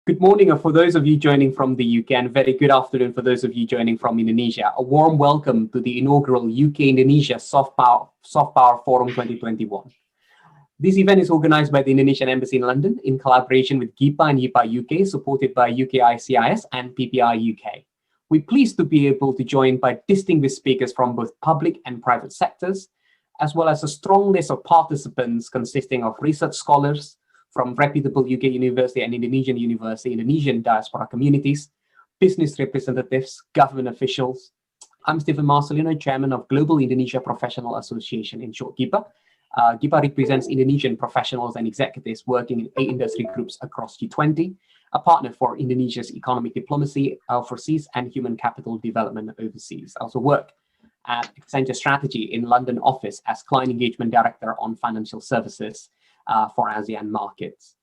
Good morning for those of you joining from the UK, and very good afternoon for those of you joining from Indonesia. A warm welcome to the inaugural UK-Indonesia Soft Power Forum 2021. This event is organized by the Indonesian Embassy in London in collaboration with GIPA and YIPA UK, supported by UKICIS and PPI UK. We're pleased to be able to join by distinguished speakers from both public and private sectors, as well as a strong list of participants consisting of research scholars from reputable UK university and Indonesian university, Indonesian diaspora communities, business representatives, government officials. I'm Stephen Marcelino, Chairman of Global Indonesia Professionals Association, in short GIPA. GIPA represents Indonesian professionals and executives working in 8 industry groups across G20, a partner for Indonesia's economic diplomacy overseas and human capital development overseas. I also work at Accenture Strategy in London office as Client Engagement Director on Financial Services for ASEAN markets.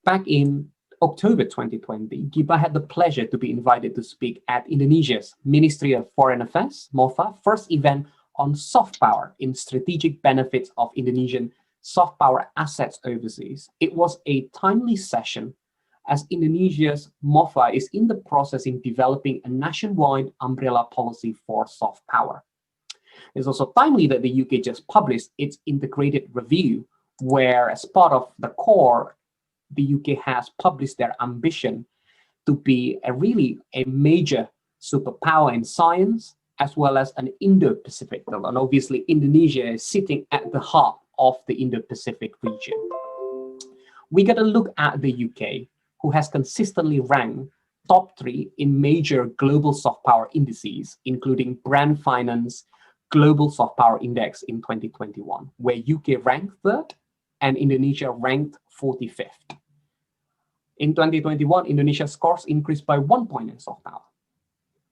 Back in October 2020, GIPA had the pleasure to be invited to speak at Indonesia's Ministry of Foreign Affairs, MOFA, first event on soft power in strategic benefits of Indonesian soft power assets overseas. It was a timely session as Indonesia's MOFA is in the process in developing a nationwide umbrella policy for soft power. It's also timely that the UK just published its integrated review, where as part of the core, the UK has published their ambition to be a major superpower in science, as well as an Indo-Pacific. And obviously Indonesia is sitting at the heart of the Indo-Pacific region. We got to look at the UK, who has consistently ranked top 3 in major global soft power indices, including Brand Finance Global Soft Power Index in 2021, where UK ranked 3rd and Indonesia ranked 45th. In 2021, Indonesia's scores increased by 1 point in soft power.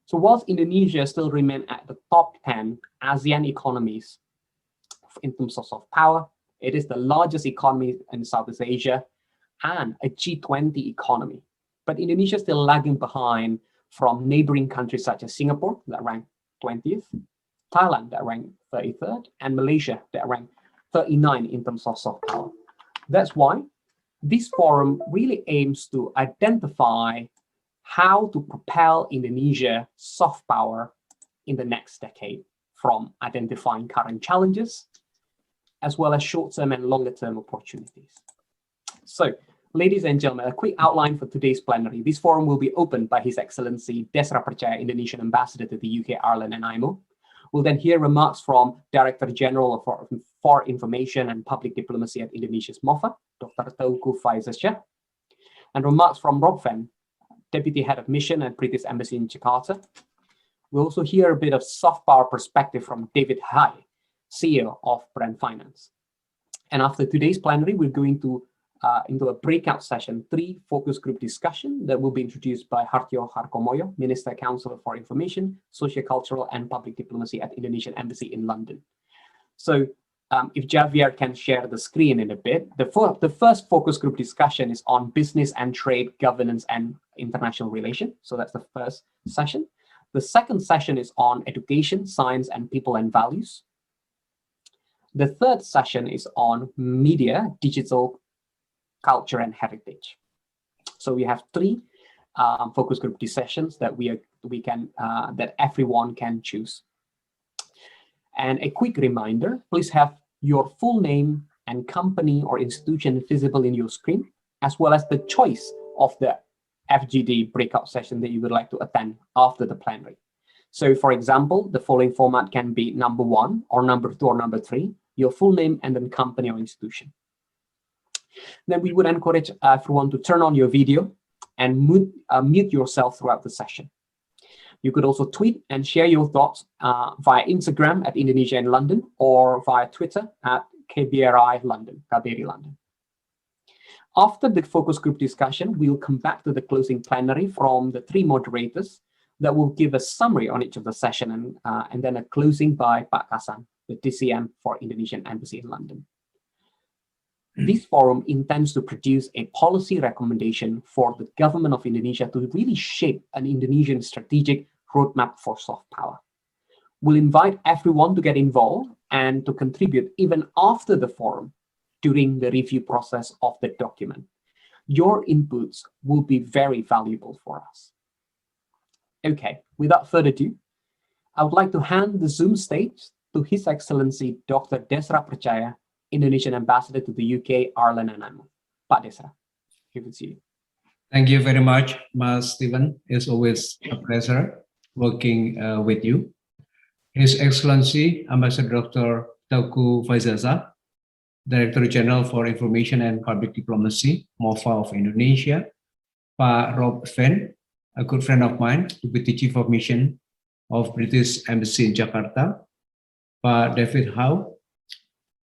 So whilst Indonesia still remains at the top 10 ASEAN economies in terms of soft power, it is the largest economy in Southeast Asia and a G20 economy. But Indonesia is still lagging behind from neighboring countries such as Singapore, that ranked 20th, Thailand, that ranked 33rd, and Malaysia, that ranked 39 in terms of soft power. That's why this forum really aims to identify how to propel Indonesia soft power in the next decade, from identifying current challenges, as well as short-term and longer-term opportunities. So, ladies and gentlemen, a quick outline for today's plenary. This forum will be opened by His Excellency Desra Percaya, Indonesian Ambassador to the UK, Ireland, and IMO. We'll then hear remarks from Director General for Information and Public Diplomacy at Indonesia's MOFA, Dr. Teuku Faizazsyah, and remarks from Rob Van, Deputy Head of Mission at British Embassy in Jakarta. We'll also hear a bit of soft power perspective from David Hai, CEO of Brand Finance. And after today's plenary, we're going to into a breakout session, 3 focus group discussion that will be introduced by Hartio Harkomoyo, Minister Counselor for Information, Sociocultural and Public Diplomacy at Indonesian Embassy in London. So if Javier can share the screen in a bit, the first focus group discussion is on business and trade, governance and international relations. So that's the first session. The second session is on education, science and people and values. The third session is on media, digital, culture and heritage. So we have 3 focus group sessions that that everyone can choose. And a quick reminder, please have your full name and company or institution visible in your screen, as well as the choice of the FGD breakout session that you would like to attend after the plenary. So for example, the following format can be number 1 or number 2 or number 3, your full name and then company or institution. Then we would encourage everyone to turn on your video and mute yourself throughout the session. You could also tweet and share your thoughts via Instagram at Indonesia in London or via Twitter at KBRI London, KBRI London. After the focus group discussion, we'll come back to the closing plenary from the 3 moderators that will give a summary on each of the session and then a closing by Pak Kasan, the DCM for Indonesian Embassy in London. This forum intends to produce a policy recommendation for the government of Indonesia to really shape an Indonesian strategic roadmap for soft power. We'll invite everyone to get involved and to contribute even after the forum during the review process of the document. Your inputs will be very valuable for us. Okay, without further ado, I would like to hand the Zoom stage to His Excellency Dr. Desra Percaya, Indonesian Ambassador to the UK, Ireland, and Amman. Pak Desra, give it to you. Thank you very much, Mas Stephen. It's always a pleasure working with you. His Excellency Ambassador Dr. Teuku Faizaza, Director General for Information and Public Diplomacy, MOFA of Indonesia, Pak Rob Venn, a good friend of mine, Deputy Chief of Mission of British Embassy in Jakarta, Pak David Howe,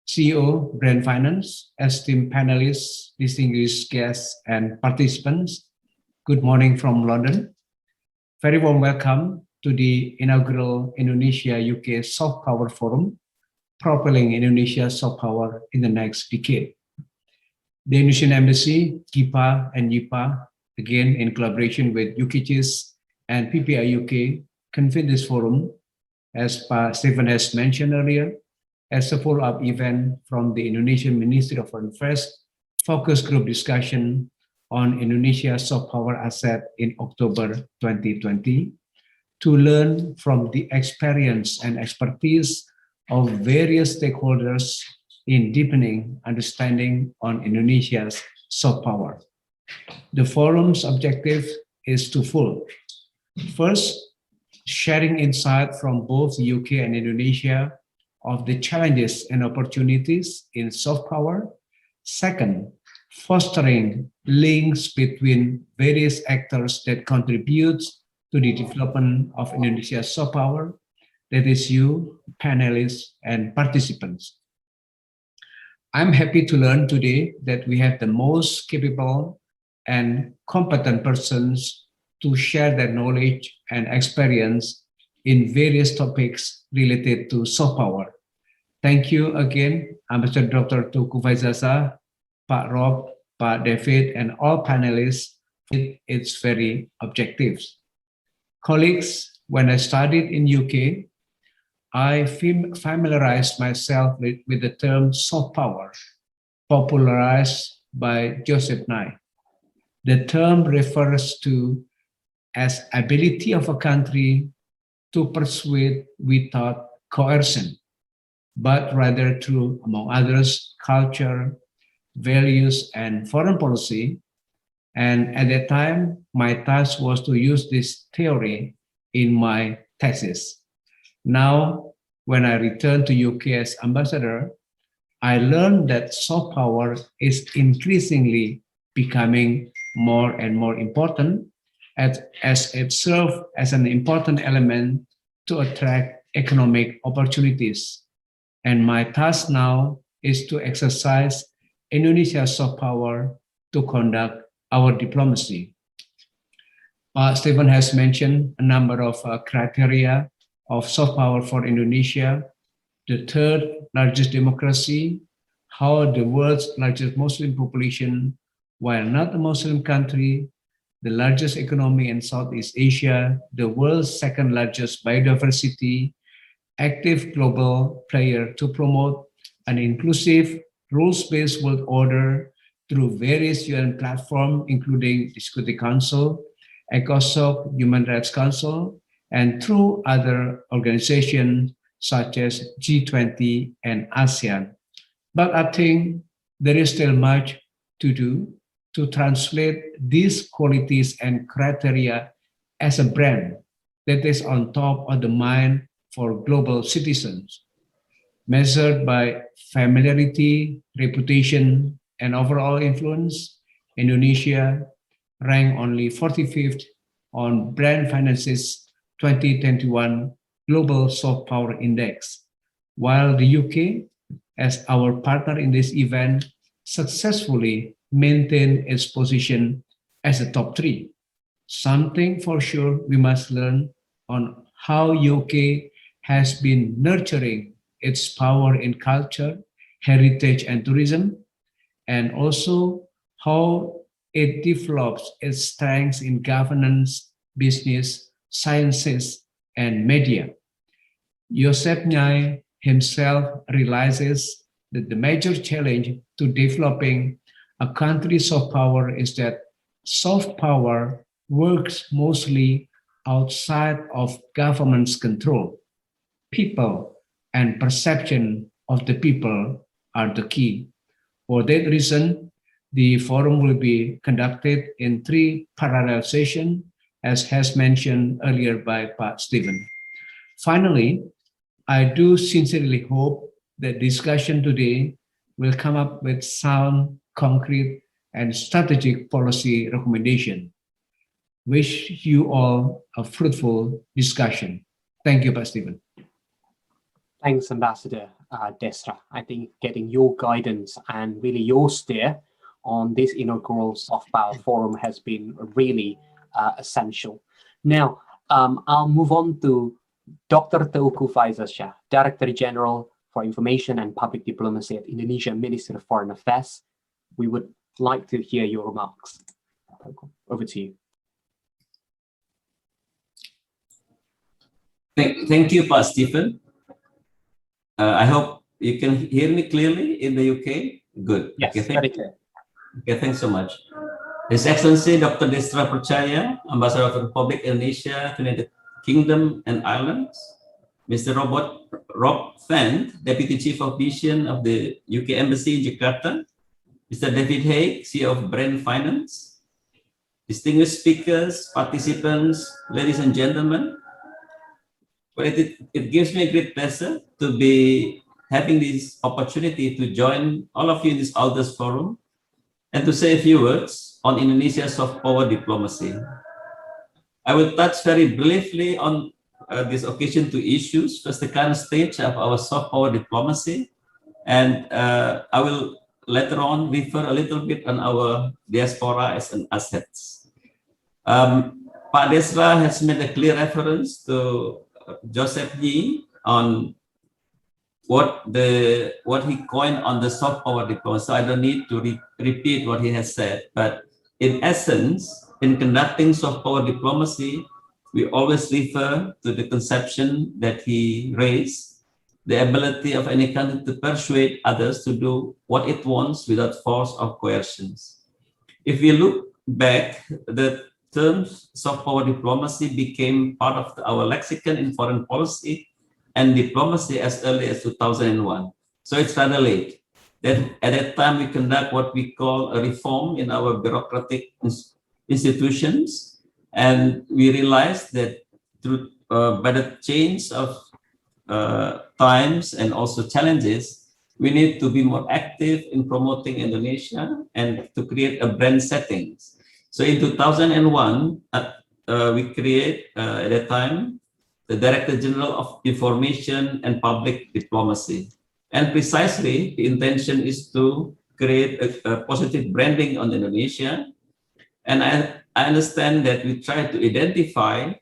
CEO, Brand Finance, esteemed panelists, distinguished guests, and participants. Good morning from London. Very warm welcome to the inaugural Indonesia UK Soft Power Forum, Propelling Indonesia Soft Power in the Next Decade. The Indonesian Embassy, GIPA, and YIPA, again in collaboration with UKICIS and PPI UK, convened this forum, as Pak Stephen has mentioned earlier, as a follow-up event from the Indonesian Ministry of Foreign Affairs focus group discussion on Indonesia Soft Power asset in October 2020 to learn from the experience and expertise of various stakeholders in deepening understanding on Indonesia's soft power. The forum's objective is twofold. First, sharing insight from both the UK and Indonesia of the challenges and opportunities in soft power. Second, fostering links between various actors that contribute to the development of Indonesia's soft power, that is you, panelists, and participants. I'm happy to learn today that we have the most capable and competent persons to share their knowledge and experience in various topics related to soft power. Thank you again, Ambassador Dr. Teuku Faizaza, Pak Rob, Pak David, and all panelists with its very objectives. Colleagues, when I studied in UK, I familiarized myself with the term soft power, popularized by Joseph Nye. The term refers to as ability of a country to persuade without coercion, but rather through, among others, culture, values, and foreign policy. And at that time, my task was to use this theory in my thesis. Now, when I returned to UK as ambassador, I learned that soft power is increasingly becoming more and more important as it serves as an important element to attract economic opportunities. And my task now is to exercise Indonesia's soft power to conduct our diplomacy. Stephen has mentioned a number of criteria of soft power for Indonesia, the third largest democracy, how the world's largest Muslim population, while not a Muslim country, the largest economy in Southeast Asia, the world's second largest biodiversity, active global player to promote an inclusive, rules-based world order through various UN platforms, including the Security Council, ECOSOC, Human Rights Council, and through other organizations such as G20 and ASEAN. But I think there is still much to do to translate these qualities and criteria as a brand that is on top of the mind for global citizens. Measured by familiarity, reputation, and overall influence, Indonesia ranked only 45th on Brand Finance's 2021 Global Soft Power Index, while the UK, as our partner in this event, successfully maintained its position as a top 3. Something for sure we must learn on how UK has been nurturing its power in culture, heritage, and tourism, and also how it develops its strengths in governance, business, sciences, and media. Joseph Nye himself realizes that the major challenge to developing a country's soft power is that soft power works mostly outside of government's control. People and perception of the people are the key. For that reason, the forum will be conducted in 3 parallel sessions, as has mentioned earlier by Pak Stephen. Finally, I do sincerely hope that discussion today will come up with sound, concrete, and strategic policy recommendation. Wish you all a fruitful discussion. Thank you, Pak Stephen. Thanks, Ambassador Desra. I think getting your guidance and really your steer on this inaugural Soft Power Forum has been really essential. Now, I'll move on to Dr. Teuku Faizal Shah, Director General for Information and Public Diplomacy at Indonesia Ministry of Foreign Affairs. We would like to hear your remarks. Over to you. Thank you, Pak Stephen. I hope you can hear me clearly in the UK. Good. Yes, okay, very clear. Okay, thanks so much. His Excellency Dr. Desra Percaya, Ambassador of the Republic of Indonesia to United Kingdom and Ireland, Mr. Rob Fendt, Deputy Chief of Mission of the UK Embassy in Jakarta, Mr. David Haig, CEO of Brand Finance, distinguished speakers, participants, ladies and gentlemen. Well, it gives me a great pleasure to be having this opportunity to join all of you in this August Forum and to say a few words on Indonesia soft power diplomacy. I will touch very briefly on this occasion two issues. First, the current stage of our soft power diplomacy, and I will later on refer a little bit on our diaspora as an assets. Pak Desra has made a clear reference to Joseph Yee on what he coined on the soft power diplomacy. So I don't need to repeat what he has said, but in essence, in conducting soft power diplomacy, we always refer to the conception that he raised, the ability of any country to persuade others to do what it wants without force or coercions. If we look back, the term soft power diplomacy became part of our lexicon in foreign policy and diplomacy as early as 2001. So it's rather late. Then at that time, we conduct what we call a reform in our bureaucratic institutions. And we realized that through by the change of times and also challenges, we need to be more active in promoting Indonesia and to create a brand settings. So in 2001, we create at that time the Director General of Information and Public Diplomacy. And precisely the intention is to create a positive branding on Indonesia. And I understand that we try to identify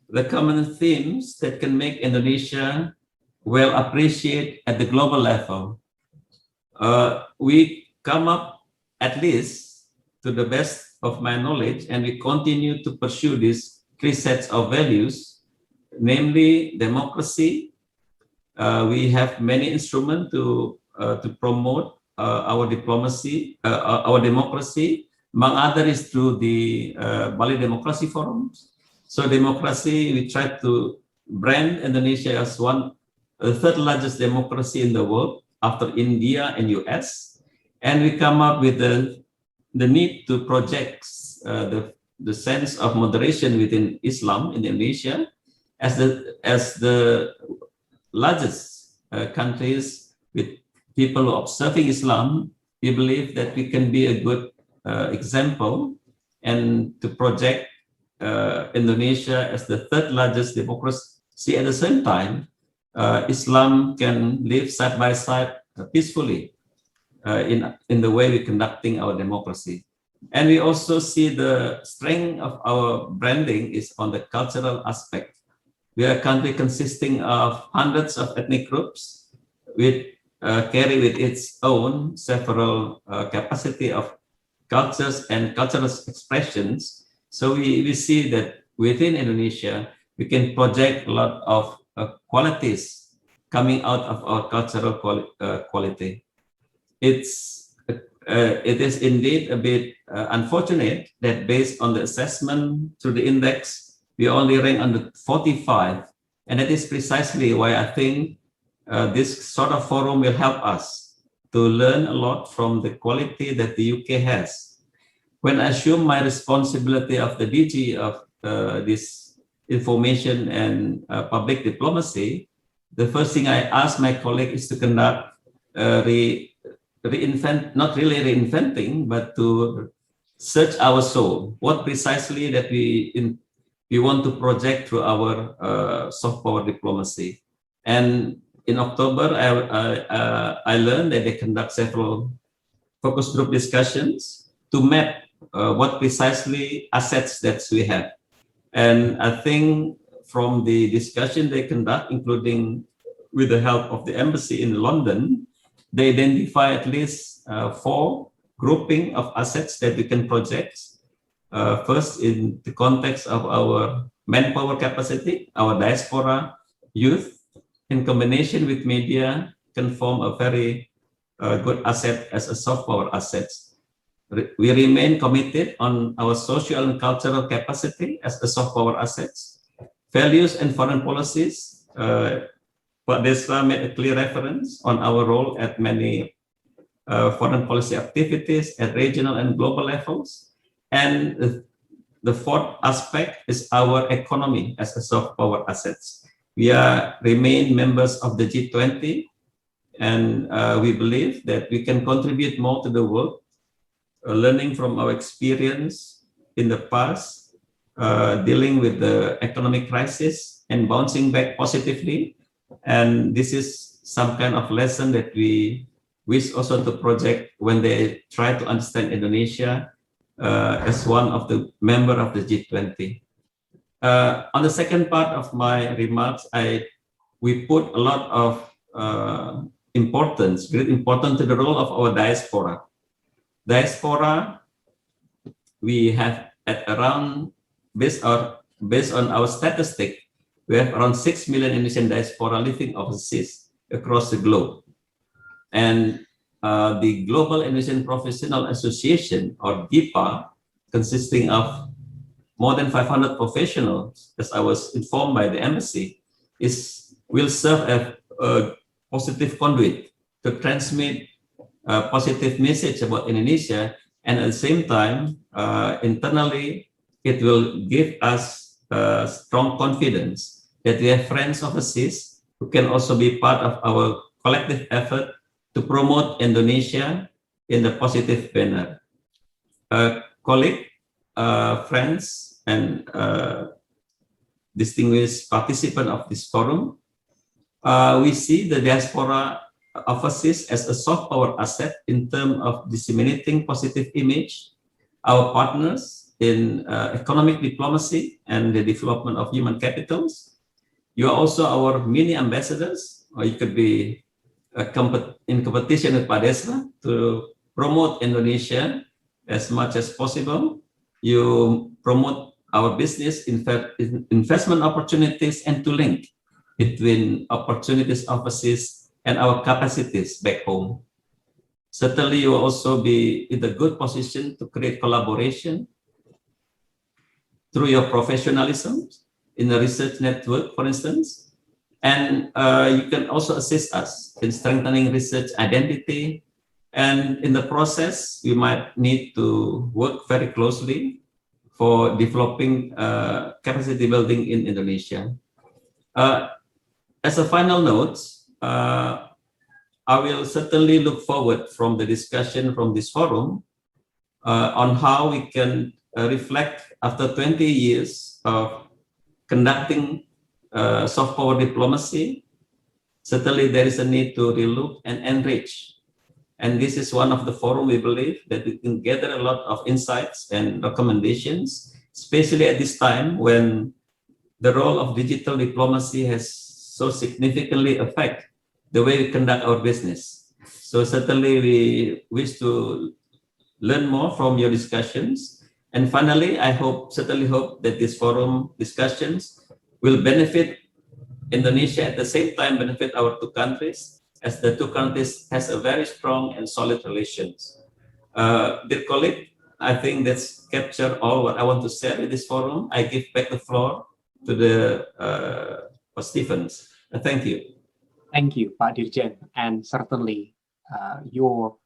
the common themes that can make Indonesia well appreciated at the global level. We come up, at least to the best of my knowledge, and we continue to pursue these 3 sets of values, namely democracy. We have many instruments to promote our diplomacy, our democracy. Among others is through the Bali Democracy Forums. So democracy, we try to brand Indonesia as the 3rd largest democracy in the world after India and US. And we come up with the need to project the sense of moderation within Islam in Indonesia as the largest countries with people observing Islam. We believe that we can be a good example and to project Indonesia as the 3rd largest democracy. At the same time, Islam can live side by side peacefully in the way we're conducting our democracy. And we also see the strength of our branding is on the cultural aspect. We are a country consisting of hundreds of ethnic groups with carry with its own several capacity of cultures and cultural expressions. So we see that within Indonesia, we can project a lot of qualities coming out of our cultural quality. It's it is indeed a bit unfortunate that based on the assessment through the index, we only rank under 45. And that is precisely why I think this sort of forum will help us to learn a lot from the quality that the UK has. When I assume my responsibility of the DG of this information and public diplomacy, the first thing I ask my colleague is to conduct not really reinventing, but to search our soul. What precisely that we want to project through our soft power diplomacy. And in October, I learned that they conduct several focus group discussions to map what precisely assets that we have. And I think from the discussion they conduct, including with the help of the embassy in London, they identify at least 4 grouping of assets that we can project. First, in the context of our manpower capacity, our diaspora youth, in combination with media, can form a very good asset as a soft power asset. We remain committed on our social and cultural capacity as a soft power assets. Values and foreign policies, Pak Desra made a clear reference on our role at many foreign policy activities at regional and global levels. And the fourth aspect is our economy as a soft power assets. We remain members of the G20, and we believe that we can contribute more to the world, learning from our experience in the past, dealing with the economic crisis and bouncing back positively. And this is some kind of lesson that we wish also to project when they try to understand Indonesia as one of the member of the G20. On the second part of my remarks, we put a lot of great importance to the role of our diaspora. Diaspora, we have at around, based on our statistic, we have around 6 million Indonesian diaspora living overseas across the globe. And the Global Indonesian Professionals Association, or GIPA, consisting of more than 500 professionals, as I was informed by the embassy, will serve as a positive conduit to transmit a positive message about Indonesia, and at the same time, internally, it will give us strong confidence that we have friends overseas who can also be part of our collective effort to promote Indonesia in a positive manner. Colleagues, friends, and distinguished participants of this forum, we see the diaspora overseas as a soft power asset in terms of disseminating positive image, our partners in economic diplomacy and the development of human capitals. You are also our mini ambassadors, or you could be in competition with Pak Desra to promote Indonesia as much as possible. You promote our business investment opportunities and to link between opportunities overseas and our capacities back home. Certainly, you will also be in a good position to create collaboration through your professionalism in the research network, for instance, and you can also assist us in strengthening research identity. And in the process, we might need to work very closely for developing capacity building in Indonesia. As a final note, I will certainly look forward from the discussion from this forum on how we can reflect after 20 years of conducting soft power diplomacy. Certainly there is a need to relook and enrich. And this is one of the forum we believe that we can gather a lot of insights and recommendations, especially at this time when the role of digital diplomacy has so significantly affected the way we conduct our business. So certainly we wish to learn more from your discussions. And finally, I certainly hope that this forum discussions will benefit Indonesia, at the same time benefit our two countries, as the two countries has a very strong and solid relations. Dear colleague, I think that's captured all what I want to say in this forum. I give back the floor to the Stephens. Thank you. Thank you, Pak Dirjen, and certainly your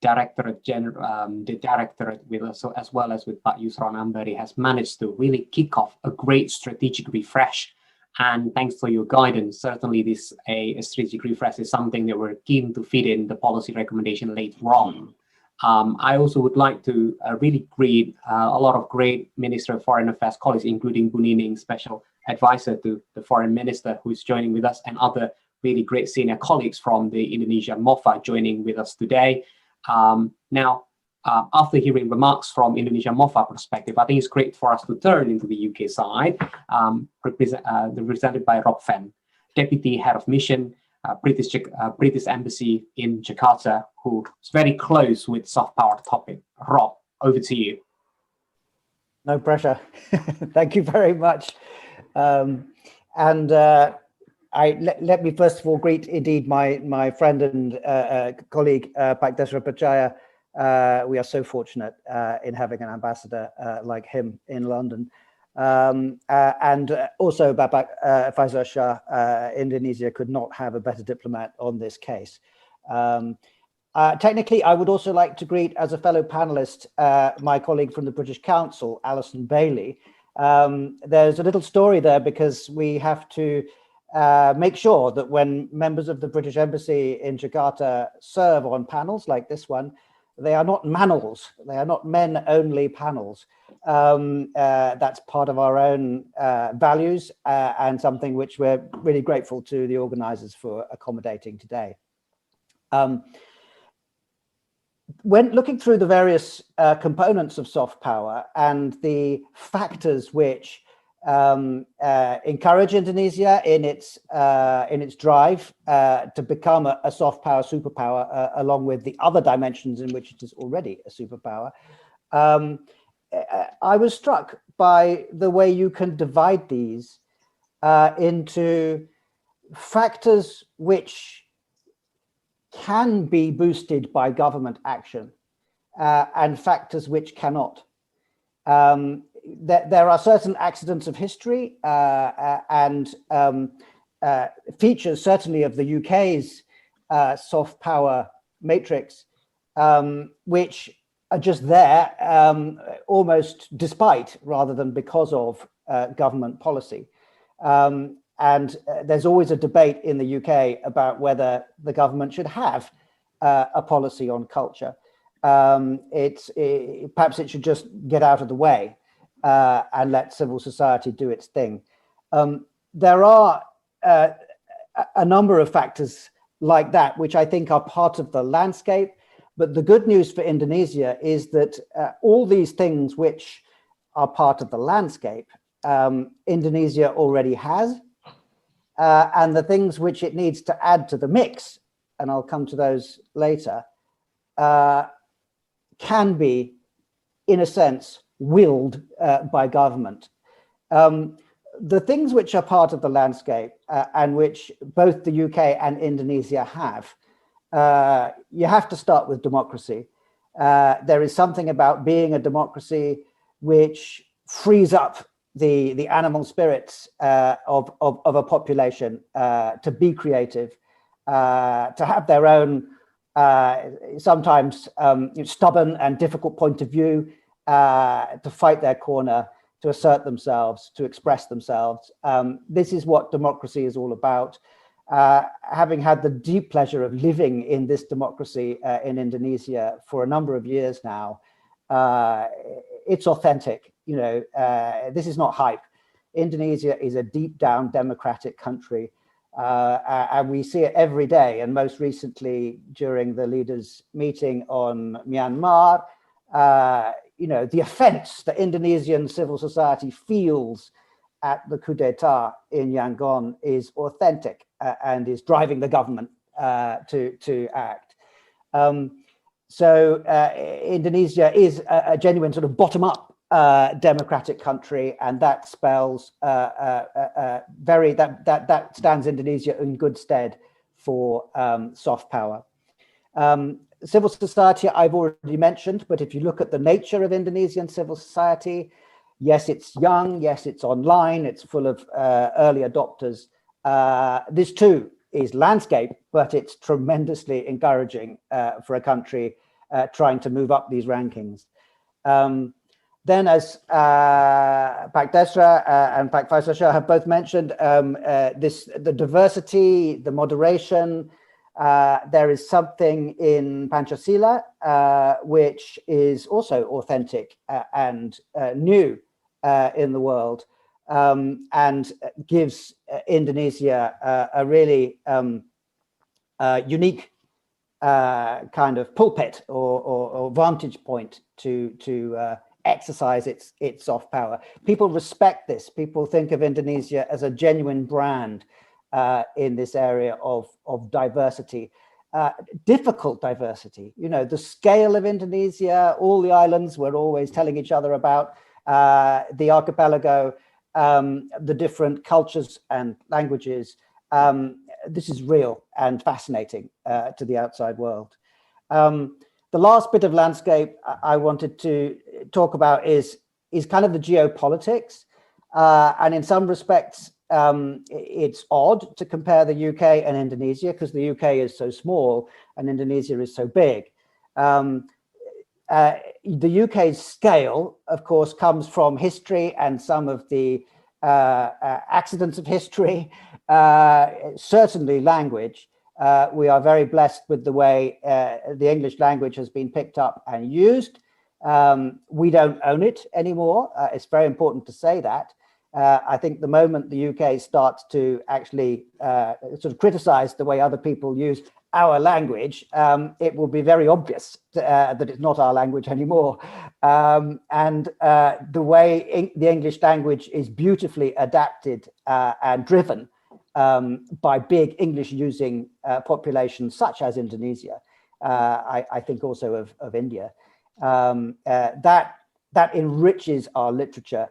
Directorate General, the Directorate with us, as well as with Pak Yusron Ambari, has managed to really kick off a great strategic refresh. And thanks to your guidance, certainly this a strategic refresh is something that we're keen to fit in the policy recommendation later on. I also would like to really greet a lot of great Minister of Foreign Affairs colleagues, including Bu Nining, Special Advisor to the Foreign Minister, who is joining with us, and other really great senior colleagues from the Indonesian MOFA joining with us today. After hearing remarks from Indonesian MOFA perspective, I think it's great for us to turn into the UK side, represented by Rob Fenn, Deputy Head of Mission, British Embassy in Jakarta, who is very close with soft power topic. Rob, over to you. No pressure. Thank you very much. Let me first of all greet indeed my friend and colleague Pak Desra Percaya. We are so fortunate in having an ambassador like him in London. And also Bapak Faisal Shah. Indonesia could not have a better diplomat on this case. Technically, I would also like to greet, as a fellow panelist, my colleague from the British Council, Alison Bailey. There's a little story there because we have to make sure that when members of the British Embassy in Jakarta serve on panels like this one, they are not manels, they are not men-only panels. That's part of our own values and something which we're really grateful to the organizers for accommodating today. When looking through the various components of soft power and the factors which encourage Indonesia in its drive to become a soft power superpower, along with the other dimensions in which it is already a superpower, I was struck by the way you can divide these into factors which can be boosted by government action and factors which cannot. There are certain accidents of history and features certainly of the UK's soft power matrix, which are just there almost despite rather than because of government policy. And there's always a debate in the UK about whether the government should have a policy on culture. Perhaps it should just get out of the way and let civil society do its thing. There are a number of factors like that, which I think are part of the landscape. But the good news for Indonesia is that all these things which are part of the landscape, Indonesia already has. And the things which it needs to add to the mix, and I'll come to those later, can be, in a sense, willed by government. The things which are part of the landscape and which both the UK and Indonesia have, you have to start with democracy. There is something about being a democracy which frees up the animal spirits of a population to be creative, to have their own sometimes stubborn and difficult point of view, to fight their corner, to assert themselves, to express themselves. This is what democracy is all about. Having had the deep pleasure of living in this democracy in Indonesia for a number of years now, it's authentic. You know, this is not hype. Indonesia is a deep down democratic country, and we see it every day. And most recently, during the leaders' meeting on Myanmar, you know, the offense that Indonesian civil society feels at the coup d'etat in Yangon is authentic and is driving the government to act. So Indonesia is a genuine sort of bottom-up democratic country, and that spells that stands Indonesia in good stead for soft power. Civil society, I've already mentioned, but if you look at the nature of Indonesian civil society, yes, it's young, yes, it's online, it's full of early adopters. This too is landscape, but it's tremendously encouraging for a country trying to move up these rankings. Then, as Pak Desra and Pak Faisal Shah have both mentioned, the diversity, the moderation, there is something in Pancasila which is also authentic and new in the world, and gives Indonesia a really unique kind of pulpit or vantage point to exercise its soft power. People respect this. People think of Indonesia as a genuine brand in this area of diversity, difficult diversity. You know, the scale of Indonesia, all the islands we're always telling each other about, the archipelago, the different cultures and languages. This is real and fascinating to the outside world. The last bit of landscape I wanted to talk about is kind of the geopolitics. And in some respects, it's odd to compare the UK and Indonesia because the UK is so small and Indonesia is so big. The UK's scale, of course, comes from history and some of the accidents of history, certainly language. We are very blessed with the way the English language has been picked up and used. We don't own it anymore. It's very important to say that. I think the moment the UK starts to actually sort of criticize the way other people use our language, it will be very obvious that it's not our language anymore. And the way the English language is beautifully adapted and driven by big English-using populations such as Indonesia, I think also of India, that enriches our literature.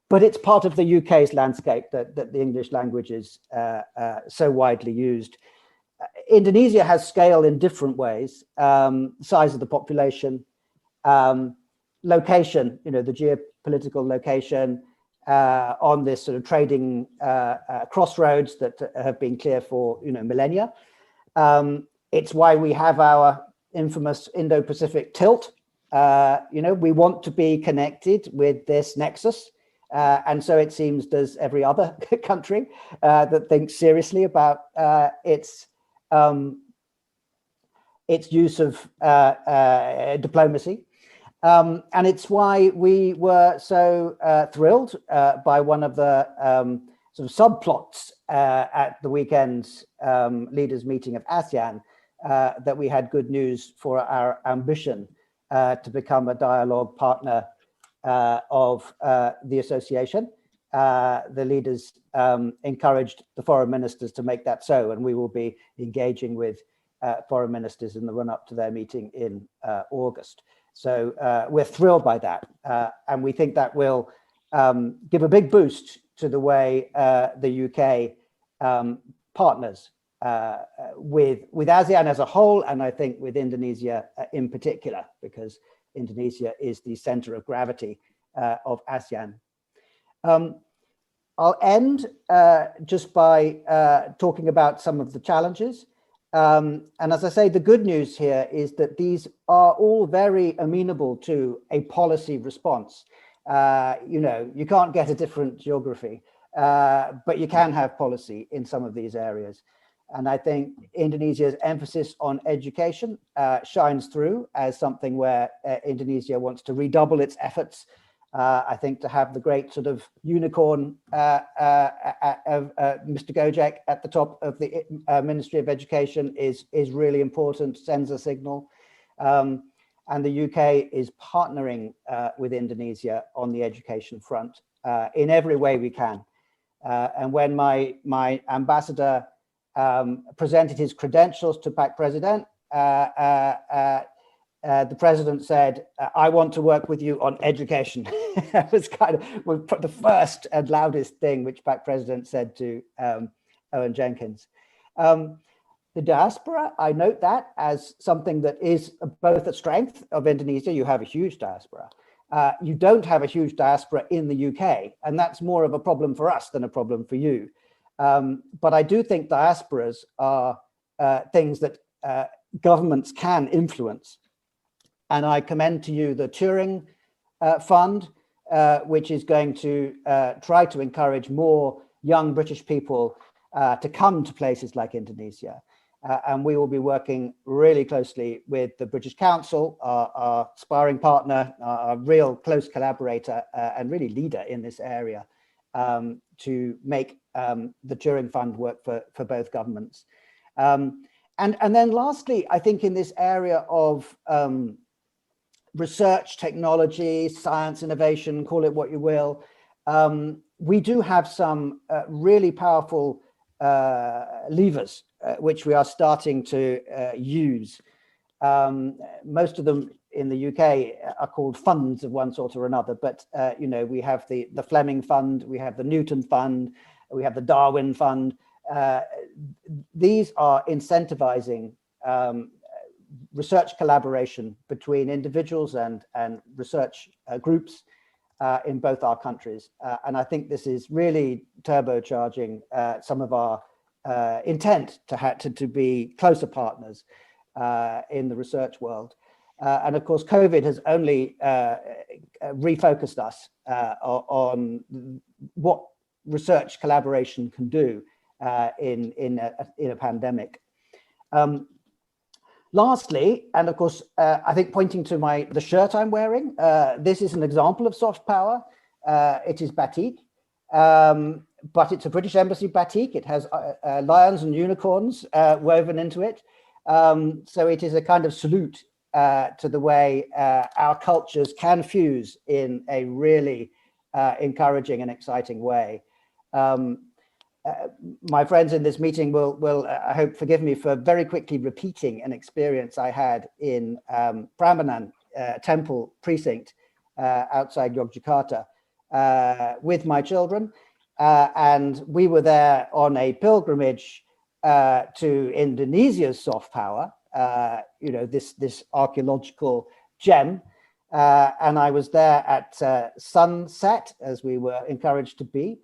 But it's part of the UK's landscape that the English language is so widely used. Indonesia has scale in different ways: size of the population, location, you know, the geopolitical location on this sort of trading crossroads that have been clear for, you know, millennia. It's why we have our infamous Indo-Pacific tilt. You know, we want to be connected with this nexus. And so it seems does every other country that thinks seriously about its use of diplomacy. And it's why we were so thrilled by one of the sort of subplots at the weekend's leaders meeting of ASEAN, that we had good news for our ambition to become a dialogue partner of the association. The leaders encouraged the foreign ministers to make that so, and we will be engaging with foreign ministers in the run-up to their meeting in August. So we're thrilled by that, and we think that will give a big boost to the way the UK partners with ASEAN as a whole, and I think with Indonesia in particular, because Indonesia is the center of gravity of ASEAN. I'll end just by talking about some of the challenges. And as I say, the good news here is that these are all very amenable to a policy response. You know, you can't get a different geography, but you can have policy in some of these areas. And I think Indonesia's emphasis on education shines through as something where Indonesia wants to redouble its efforts. I think to have the great sort of unicorn of Mr. Gojek at the top of the Ministry of Education is really important, sends a signal. And the UK is partnering with Indonesia on the education front in every way we can. And when my ambassador presented his credentials to Pak President, the president said, "I want to work with you on education." That was kind of the first and loudest thing which Pak President said to Owen Jenkins. The diaspora, I note that as something that is both a strength of Indonesia. You have a huge diaspora. You don't have a huge diaspora in the UK, and that's more of a problem for us than a problem for you. But I do think diasporas are things that governments can influence. And I commend to you the Turing Fund, which is going to try to encourage more young British people to come to places like Indonesia. And we will be working really closely with the British Council, our sparring partner, our real close collaborator and really leader in this area, to make the Turing Fund work for both governments. And then lastly, I think in this area of research, technology, science, innovation, call it what you will, we do have some really powerful levers which we are starting to use. Most of them in the UK are called funds of one sort or another, but you know, we have the Fleming Fund, we have the Newton Fund, we have the Darwin Fund. These are incentivizing research collaboration between individuals and research groups in both our countries. And I think this is really turbocharging some of our intent to be closer partners in the research world. And of course, COVID has only refocused us on what research collaboration can do in a pandemic. Lastly, and of course, I think pointing to the shirt I'm wearing, this is an example of soft power. It is Batik, but it's a British Embassy Batik. It has lions and unicorns woven into it. So it is a kind of salute to the way our cultures can fuse in a really encouraging and exciting way. My friends in this meeting will I hope, forgive me for very quickly repeating an experience I had in Prambanan temple precinct outside Yogyakarta with my children. And we were there on a pilgrimage to Indonesia's soft power, you know, this archaeological gem. And I was there at sunset, as we were encouraged to be.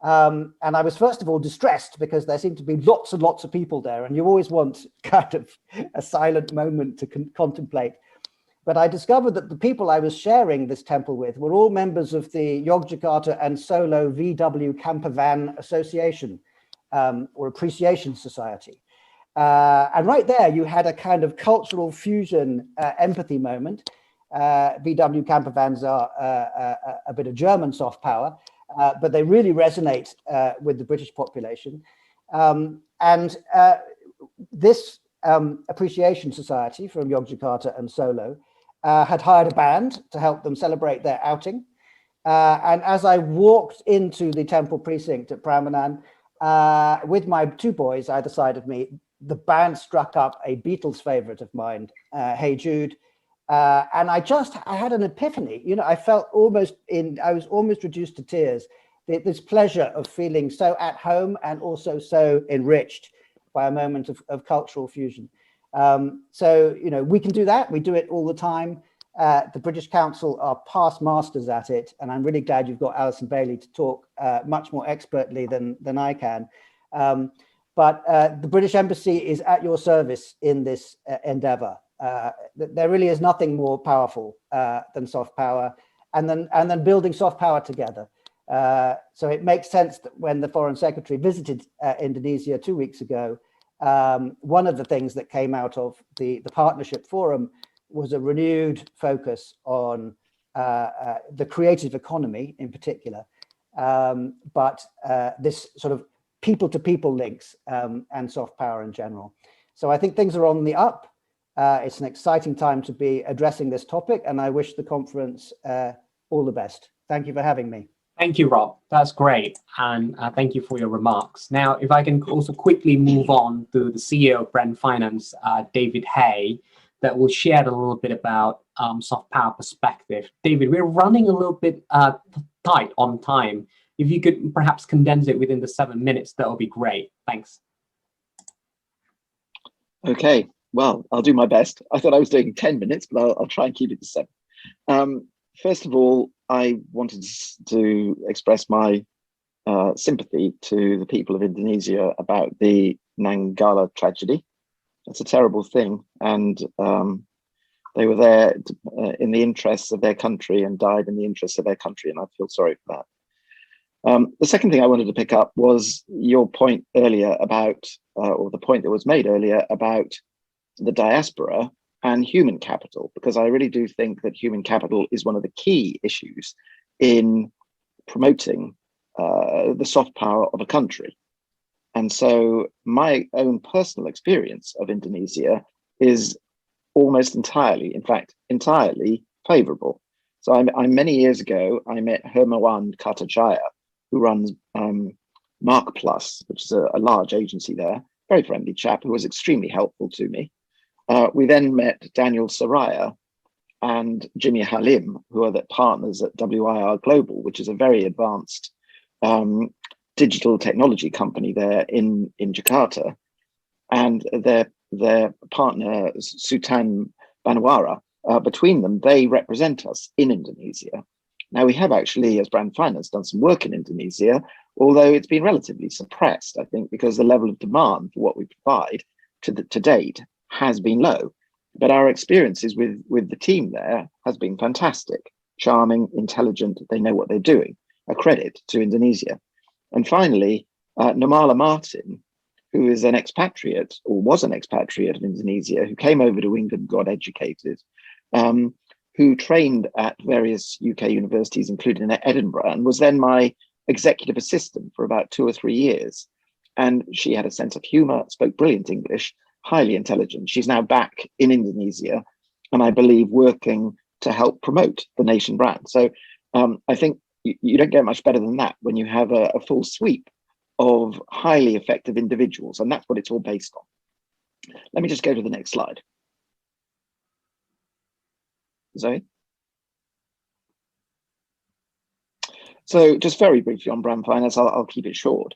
And I was first of all distressed because there seemed to be lots and lots of people there, and you always want kind of a silent moment to contemplate. But I discovered that the people I was sharing this temple with were all members of the Yogyakarta and Solo VW Campervan Association, or Appreciation Society. And right there, you had a kind of cultural fusion empathy moment. VW campervans are a bit of German soft power, but they really resonate with the British population. And this Appreciation Society from Yogyakarta and Solo had hired a band to help them celebrate their outing. And as I walked into the temple precinct at Prambanan with my two boys either side of me, the band struck up a Beatles favorite of mine, Hey Jude. And I had an epiphany. You know, I was almost reduced to tears. This pleasure of feeling so at home and also so enriched by a moment of cultural fusion. So, you know, we can do that. We do it all the time. The British Council are past masters at it. And I'm really glad you've got Alison Bailey to talk much more expertly than I can. But the British Embassy is at your service in this endeavor. There really is nothing more powerful than soft power, and then building soft power together. So it makes sense that when the Foreign Secretary visited Indonesia 2 weeks ago, one of the things that came out of the partnership forum was a renewed focus on the creative economy in particular, but this sort of people-to-people links and soft power in general. So I think things are on the up. It's an exciting time to be addressing this topic, and I wish the conference all the best. Thank you for having me. Thank you, Rob. That's great. And thank you for your remarks. Now, if I can also quickly move on to the CEO of Brand Finance, David Hay, that will share a little bit about soft power perspective. David, we're running a little bit tight on time. If you could perhaps condense it within the 7 minutes, that would be great. Thanks. Okay, well, I'll do my best. I thought I was doing 10 minutes, but I'll try and keep it to 7. First of all, I wanted to express my sympathy to the people of Indonesia about the Nanggala tragedy. It's a terrible thing, and they were there in the interests of their country and died in the interests of their country, and I feel sorry for that. The second thing I wanted to pick up was your point earlier about, or the point that was made earlier about the diaspora and human capital, because I really do think that human capital is one of the key issues in promoting the soft power of a country. And so my own personal experience of Indonesia is almost entirely, in fact, entirely favorable. So I'm many years ago, I met Hermawan Kartajaya, who runs Mark Plus, which is a large agency there, very friendly chap who was extremely helpful to me. We then met Daniel Soraya and Jimmy Halim, who are the partners at Wir Global, which is a very advanced digital technology company there in Jakarta. And their partner, Sultan Banwara, between them, they represent us in Indonesia. Now, we have actually, as Brand Finance, done some work in Indonesia, although it's been relatively suppressed, I think, because the level of demand for what we provide to date has been low. But our experiences with the team there has been fantastic, charming, intelligent. They know what they're doing. A credit to Indonesia. And finally, Malam Martin, who is an expatriate, or was an expatriate of Indonesia, who came over to England, got educated, who trained at various UK universities, including in Edinburgh, and was then my executive assistant for about 2 or 3 years. And she had a sense of humor, spoke brilliant English, highly intelligent. She's now back in Indonesia, and I believe working to help promote the nation brand. So I think you don't get much better than that when you have a full sweep of highly effective individuals, and that's what it's all based on. Let me just go to the next slide. Zoe? So just very briefly on brand finance, I'll keep it short.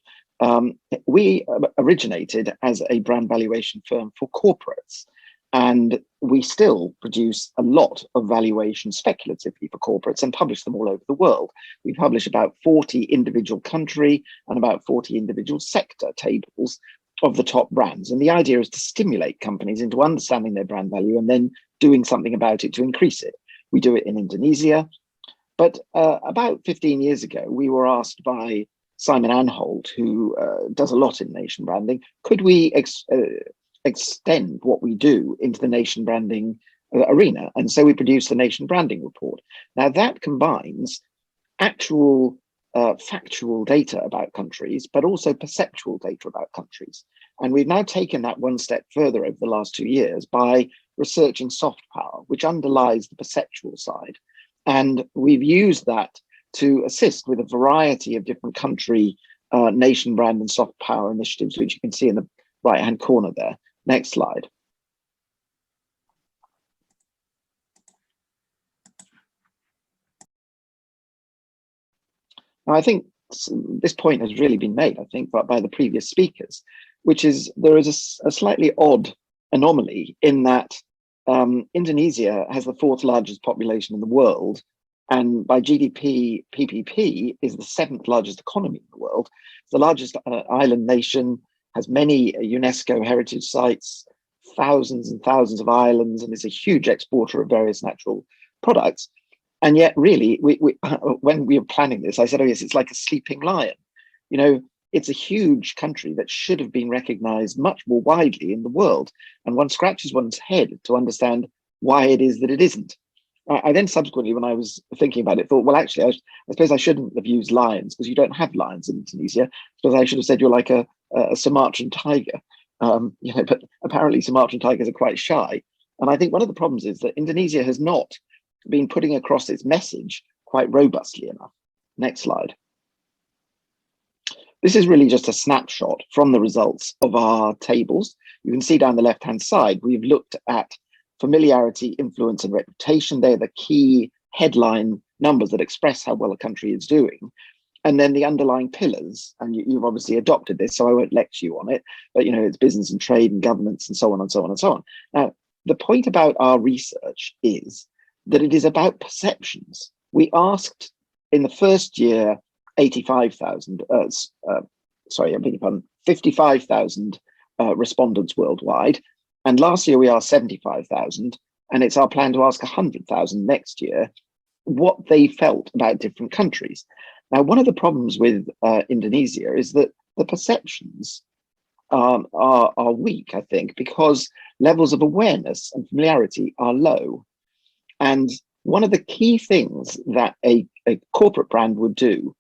We originated as a brand valuation firm for corporates, and we still produce a lot of valuation speculatively for corporates and publish them all over the world. We publish about 40 individual country and about 40 individual sector tables of the top brands. And the idea is to stimulate companies into understanding their brand value and then doing something about it to increase it. We do it in Indonesia. But about 15 years ago, we were asked by Simon Anholt, who does a lot in nation branding, could we extend what we do into the nation branding arena? And so we produced the Nation Branding Report. Now that combines actual factual data about countries, but also perceptual data about countries. And we've now taken that one step further over the last 2 years by researching soft power, which underlies the perceptual side. And we've used that to assist with a variety of different country nation brand and soft power initiatives, which you can see in the right-hand corner there. Next slide. Now, I think this point has really been made, I think, by the previous speakers, which is there is a slightly odd anomaly in that Indonesia has the 4th largest population in the world, and by GDP, PPP is the 7th largest economy in the world. It's the largest island nation, has many UNESCO heritage sites, thousands and thousands of islands, and is a huge exporter of various natural products. And yet, really, when we were planning this, I said, oh yes, it's like a sleeping lion. You know, it's a huge country that should have been recognized much more widely in the world. And one scratches one's head to understand why it is that it isn't. I then subsequently, when I was thinking about it, thought, well, actually, I suppose I shouldn't have used lions because you don't have lions in Indonesia. I suppose I should have said you're like a Sumatran tiger. You know, but apparently Sumatran tigers are quite shy. And I think one of the problems is that Indonesia has not been putting across its message quite robustly enough. Next slide. This is really just a snapshot from the results of our tables. You can see down the left-hand side, we've looked at familiarity, influence, and reputation. They're the key headline numbers that express how well a country is doing. and then the underlying pillars, and you've obviously adopted this, so I won't lecture you on it, but it's business and trade and governance and so on and so on and so on. Now, the point about our research is that it is about perceptions. We asked in the first year 55,000 respondents worldwide, and last year we asked 75,000, and it's our plan to ask 100,000 next year what they felt about different countries. Now, one of the problems with Indonesia is that the perceptions are weak, I think, because levels of awareness and familiarity are low. And one of the key things that a corporate brand would do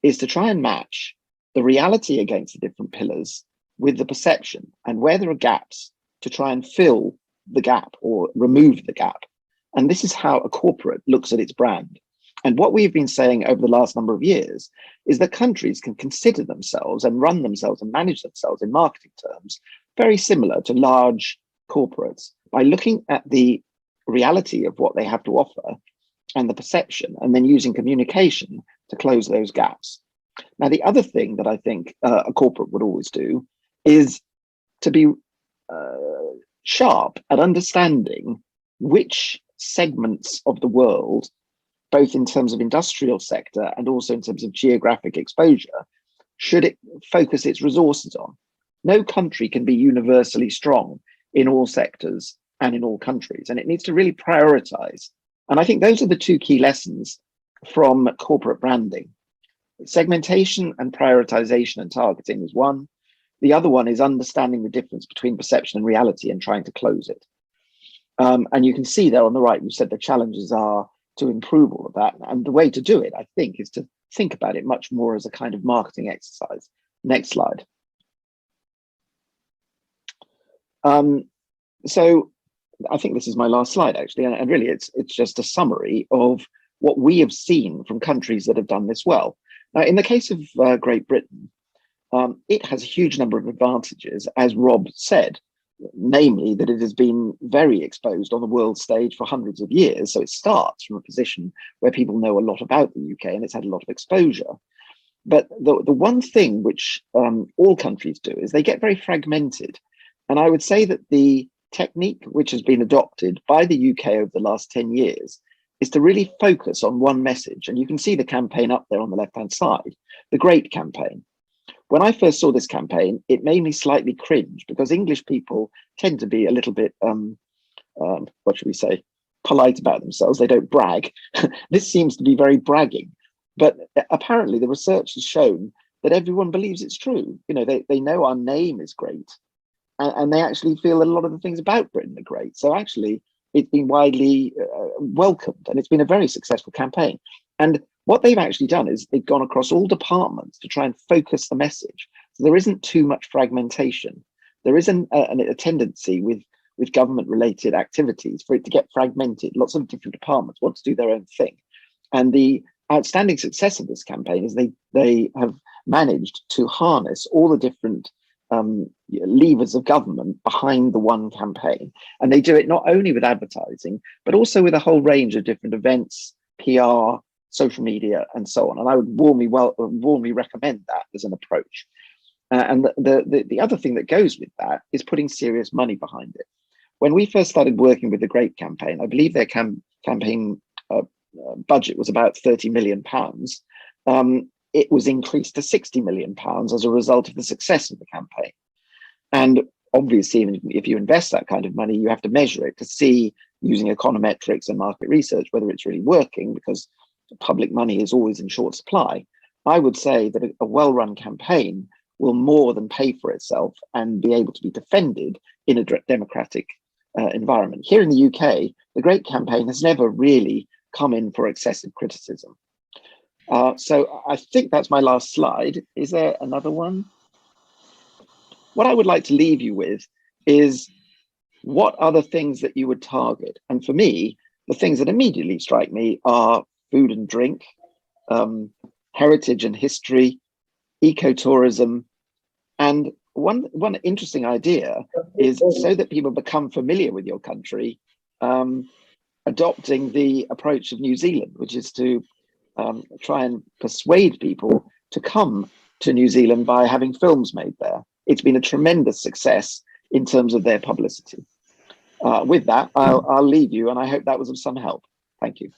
is to try and match the reality against the different pillars with the perception, and where there are gaps, to try and fill the gap or remove the gap. And this is how a corporate looks at its brand. And what we've been saying over the last number of years is that countries can consider themselves and run themselves and manage themselves in marketing terms very similar to large corporates by looking at the reality of what they have to offer and the perception, and then using communication to close those gaps. Now, the other thing that I think a corporate would always do is to be sharp at understanding which segments of the world, both in terms of industrial sector and also in terms of geographic exposure, should it focus its resources on. No country can be universally strong in all sectors and in all countries, and it needs to really prioritize. And I think those are the two key lessons from corporate branding. Segmentation and prioritization and targeting is one. The other one is understanding the difference between perception and reality and trying to close it. And you can see there on the right, we said the challenges are to improve all of that. And the way to do it, I think, is to think about it much more as a kind of marketing exercise. Next slide. So I think this is my last slide, actually, and really it's just a summary of what we have seen from countries that have done this well. Now, in the case of Great Britain, it has a huge number of advantages, as Rob said, namely that it has been very exposed on the world stage for hundreds of years. So it starts from a position where people know a lot about the UK and it's had a lot of exposure. But the one thing which all countries do is they get very fragmented. And I would say that the technique which has been adopted by the UK over the last 10 years is to really focus on one message. And you can see the campaign up there on the left-hand side, the Great campaign. When I first saw this campaign, it made me slightly cringe because English people tend to be a little bit, what should we say, polite about themselves. They don't brag. This seems to be very bragging. But apparently the research has shown that everyone believes it's true. They know our name is great. And they actually feel that a lot of the things about Britain are great. So actually, it's been widely welcomed, and it's been a very successful campaign. And what they've actually done is they've gone across all departments to try and focus the message. So there isn't too much fragmentation. There is a tendency with government-related activities for it to get fragmented. Lots of different departments want to do their own thing. And the outstanding success of this campaign is they have managed to harness all the different levers of government behind the one campaign. And they do it not only with advertising, but also with a whole range of different events, PR, social media, and so on. And I would warmly recommend that as an approach. And the other thing that goes with that is putting serious money behind it. When we first started working with the Great campaign, I believe their campaign budget was about £30 million. It was increased to £60 million as a result of the success of the campaign. And obviously, even if you invest that kind of money, you have to measure it to see, using econometrics and market research, whether it's really working, because public money is always in short supply. I would say that a well-run campaign will more than pay for itself and be able to be defended in a democratic environment. Here in the UK, the Great campaign has never really come in for excessive criticism. So I think that's my last slide. Is there another one? What I would like to leave you with is, what are the things that you would target? And for me, the things that immediately strike me are food and drink, heritage and history, ecotourism. And one interesting idea is, so that people become familiar with your country, adopting the approach of New Zealand, which is to try and persuade people to come to New Zealand by having films made there. It's been a tremendous success in terms of their publicity. With that, I'll leave you, and I hope that was of some help. Thank you.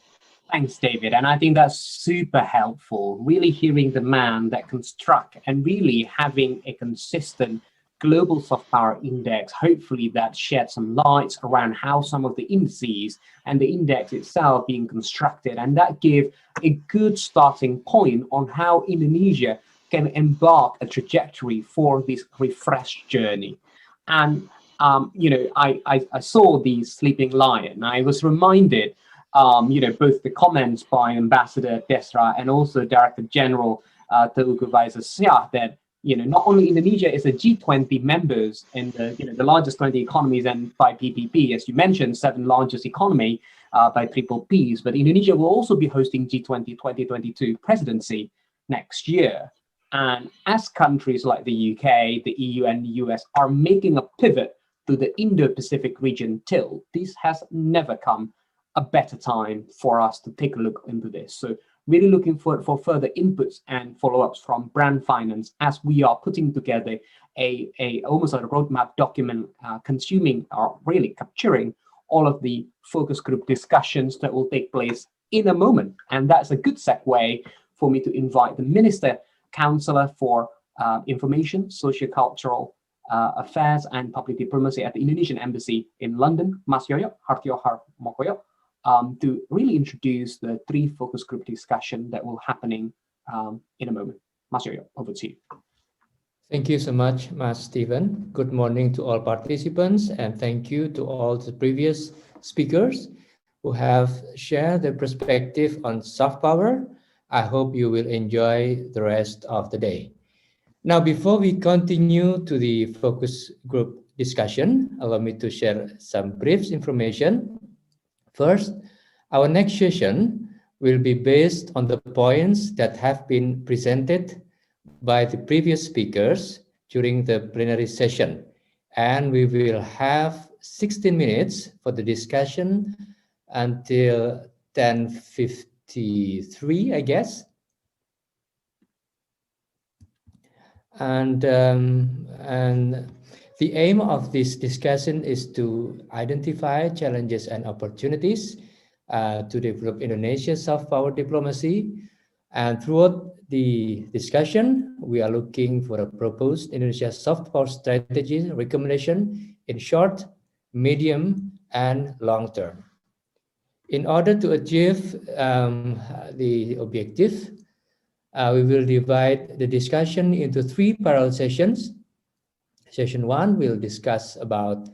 Thanks, David. And I think that's super helpful, really hearing the man that construct and really having a consistent global soft power index, hopefully that shed some light around how some of the indices and the index itself being constructed. And that gave a good starting point on how Indonesia can embark a trajectory for this refreshed journey. And, I saw the Sleeping Lion. I was reminded both the comments by Ambassador Desra and also Director General Teuku Vaisesya that not only Indonesia is a G20 members in the largest 20 economies and by PPP, as you mentioned, 7th largest economy by triple Ps, but Indonesia will also be hosting G20 2022 presidency next year. And as countries like the UK, the EU, and the US are making a pivot to the Indo-Pacific region tilt, this has never come a better time for us to take a look into this. So really looking for further inputs and follow-ups from brand finance as we are putting together a almost like a roadmap document consuming or really capturing all of the focus group discussions that will take place in a moment. And that's a good segue for me to invite the Minister Counselor for Information, Sociocultural Affairs and Public Diplomacy at the Indonesian Embassy in London, Mas Yoyo Hartio Harmokoyo, to really introduce the 3 focus group discussion that will happening in a moment. Mas Yoyo, over to you. Thank you so much, Mas Stephen. Good morning to all participants, and thank you to all the previous speakers who have shared their perspective on soft power. I hope you will enjoy the rest of the day. Now, before we continue to the focus group discussion, allow me to share some brief information. First, our next session will be based on the points that have been presented by the previous speakers during the plenary session. And we will have 16 minutes for the discussion until 10:53, I guess. And the aim of this discussion is to identify challenges and opportunities to develop Indonesia's soft power diplomacy. And throughout the discussion, we are looking for a proposed Indonesia soft power strategy recommendation in short, medium, and long term. In order to achieve the objective, we will divide the discussion into 3 parallel sessions. Session 1 will discuss about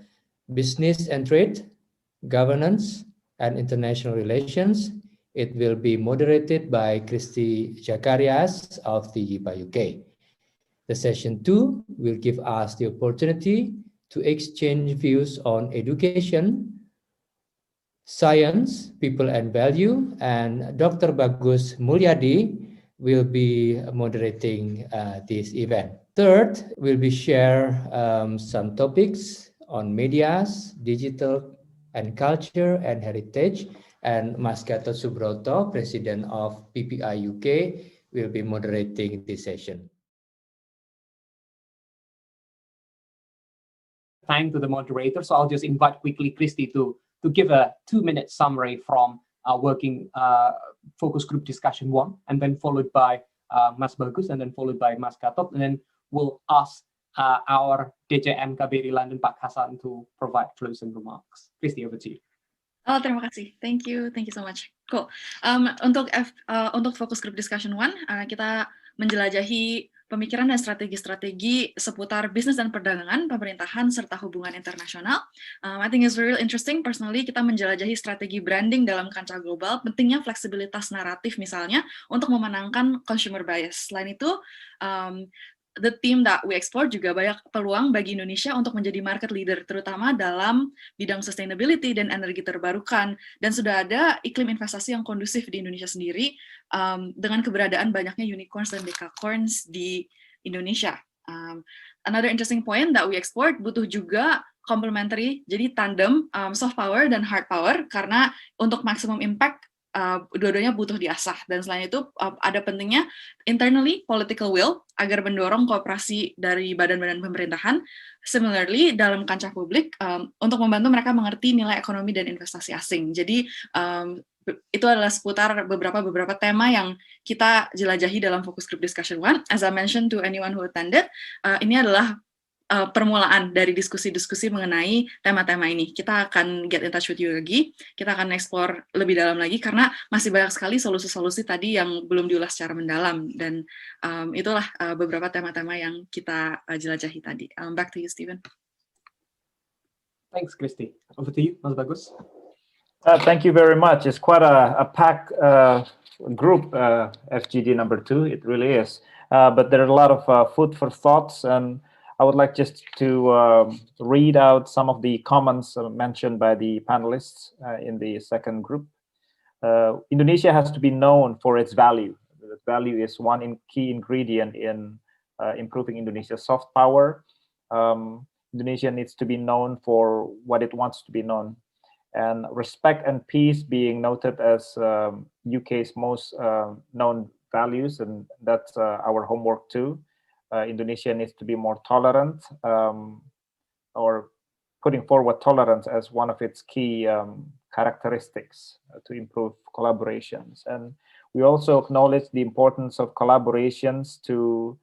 business and trade, governance, and international relations. It will be moderated by Christy Zacharias of the YIPA UK. The session 2 will give us the opportunity to exchange views on education, science, people and value, and Dr. Bagus Mulyadi will be moderating this event. Third, we'll be share some topics on medias, digital and culture and heritage, and Mas Gatot Subroto, President of PPI UK, will be moderating this session. Time to the moderator, so I'll just invite quickly Christy to give a 2-minute summary from our working focus group discussion 1, and then followed by Mas Bagus, and then followed by Mas Gatot, and then we'll ask our DJM KBRI London, Pak Hasan, to provide closing remarks. Christy, over to you. Oh, terima kasih. Thank you so much. Cool. Untuk fokus group discussion 1, kita menjelajahi pemikiran dan strategi-strategi seputar bisnis dan perdagangan, pemerintahan, serta hubungan internasional. I think it's really interesting. Personally, kita menjelajahi strategi branding dalam kancah global, pentingnya fleksibilitas naratif misalnya untuk memenangkan consumer bias. Selain itu, the theme that we explore juga banyak peluang bagi Indonesia untuk menjadi market leader, terutama dalam bidang sustainability dan energi terbarukan. Dan sudah ada iklim investasi yang kondusif di Indonesia sendiri dengan keberadaan banyaknya unicorns dan decacorns di Indonesia. Another interesting point that we explored, butuh juga complementary, jadi tandem soft power dan hard power, karena untuk maximum impact dua-duanya butuh diasah, dan selain itu ada pentingnya internally political will agar mendorong kooperasi dari badan-badan pemerintahan. Similarly, dalam kancah publik untuk membantu mereka mengerti nilai ekonomi dan investasi asing. Jadi itu adalah seputar beberapa tema yang kita jelajahi dalam focus group discussion 1. As I mentioned to anyone who attended, ini adalah permulaan dari diskusi-diskusi mengenai tema-tema ini. Kita akan get in touch with you lagi, kita akan explore lebih dalam lagi, karena masih banyak sekali solusi-solusi tadi yang belum diulas secara mendalam, dan itulah beberapa tema-tema yang kita jelajahi tadi. Back to you, Stephen. Thanks, Christy. Over to you, Mas Bagus. Thank you very much. It's quite a packed group, FGD number 2, it really is. But there are a lot of food for thoughts, and I would like just to read out some of the comments mentioned by the panelists in the second group. Indonesia has to be known for its value. The value is one key ingredient in improving Indonesia's soft power. Indonesia needs to be known for what it wants to be known. And respect and peace being noted as UK's most known values, and that's our homework too. Indonesia needs to be more tolerant, or putting forward tolerance as one of its key characteristics to improve collaborations. And we also acknowledge the importance of collaborations to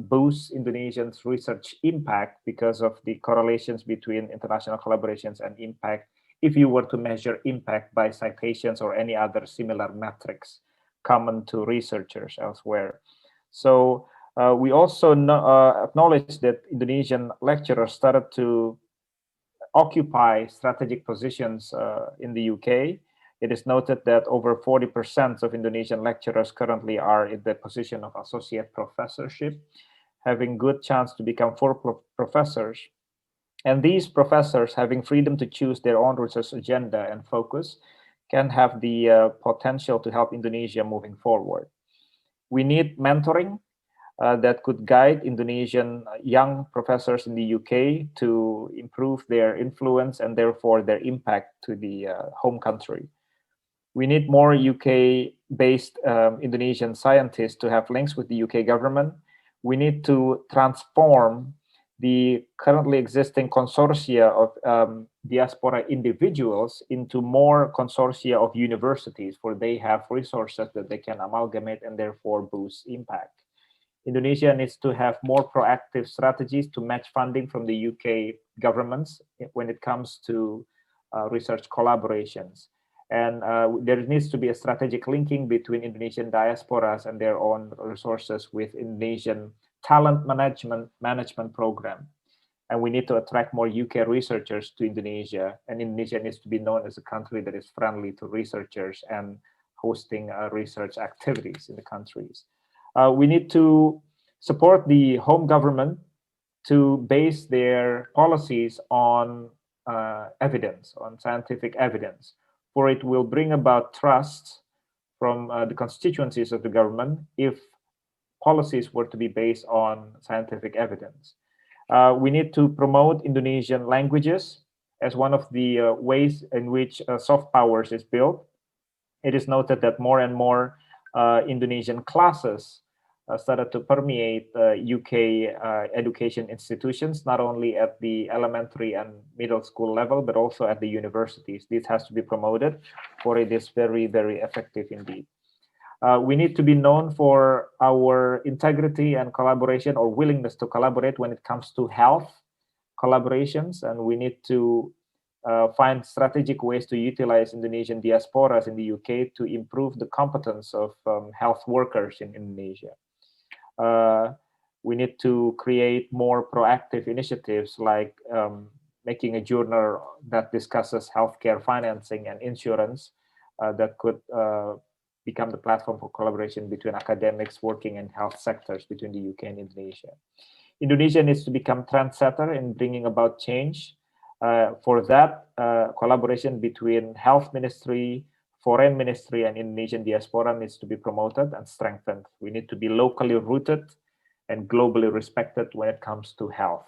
boost Indonesia's research impact because of the correlations between international collaborations and impact, if you were to measure impact by citations or any other similar metrics common to researchers elsewhere. So we also acknowledge that Indonesian lecturers started to occupy strategic positions in the UK. It is noted that over 40% of Indonesian lecturers currently are in the position of associate professorship, having good chance to become full professors. And these professors, having freedom to choose their own research agenda and focus, can have the potential to help Indonesia moving forward. We need mentoring that could guide Indonesian young professors in the UK to improve their influence and therefore their impact to the home country. We need more UK-based Indonesian scientists to have links with the UK government. We need to transform the currently existing consortia of diaspora individuals into more consortia of universities, where they have resources that they can amalgamate and therefore boost impact. Indonesia needs to have more proactive strategies to match funding from the UK governments when it comes to research collaborations. And there needs to be a strategic linking between Indonesian diasporas and their own resources with Indonesian talent management program. And we need to attract more UK researchers to Indonesia. And Indonesia needs to be known as a country that is friendly to researchers and hosting research activities in the countries. We need to support the home government to base their policies on evidence, on scientific evidence, for it will bring about trust from the constituencies of the government if policies were to be based on scientific evidence. We need to promote Indonesian languages as one of the ways in which soft powers is built. It is noted that more and more Indonesian classes started to permeate UK education institutions, not only at the elementary and middle school level, but also at the universities. This has to be promoted, for it is very, very effective indeed. We need to be known for our integrity and collaboration, or willingness to collaborate when it comes to health collaborations, and we need to find strategic ways to utilize Indonesian diasporas in the UK to improve the competence of health workers in Indonesia. We need to create more proactive initiatives, like making a journal that discusses healthcare financing and insurance that could become the platform for collaboration between academics working in health sectors between the UK and Indonesia. Indonesia needs to become trendsetter in bringing about change. For that, collaboration between health ministry, foreign ministry, and Indonesian diaspora needs to be promoted and strengthened. We need to be locally rooted and globally respected when it comes to health.